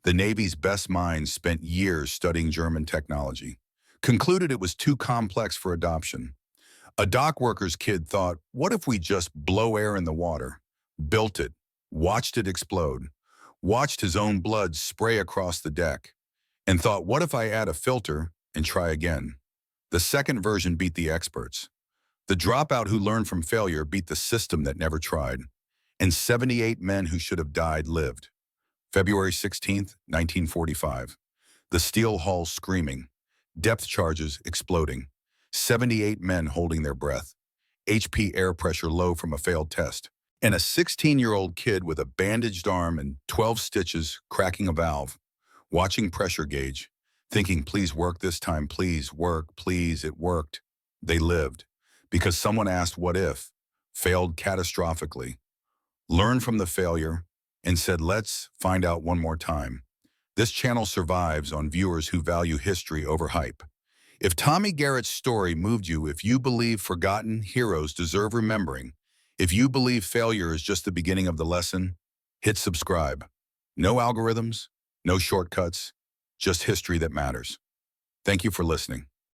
The Navy's best minds spent years studying German technology, concluded it was too complex for adoption. A dock worker's kid thought, what if we just blow air in the water? Built it, watched it explode, watched his own blood spray across the deck, and thought, what if I add a filter and try again? The second version beat the experts. The dropout who learned from failure beat the system that never tried. And 78 men who should have died lived. February 16, 1945. The steel hull screaming. Depth charges exploding. 78 men holding their breath. HP air pressure low from a failed test. And a 16-year-old kid with a bandaged arm and 12 stitches cracking a valve. Watching pressure gauge. Thinking, please work this time, please work, please, it worked. They lived. Because someone asked what if, failed catastrophically, learned from the failure, and said, let's find out one more time. This channel survives on viewers who value history over hype. If Tommy Garrett's story moved you, if you believe forgotten heroes deserve remembering, if you believe failure is just the beginning of the lesson, hit subscribe. No algorithms, no shortcuts, just history that matters. Thank you for listening.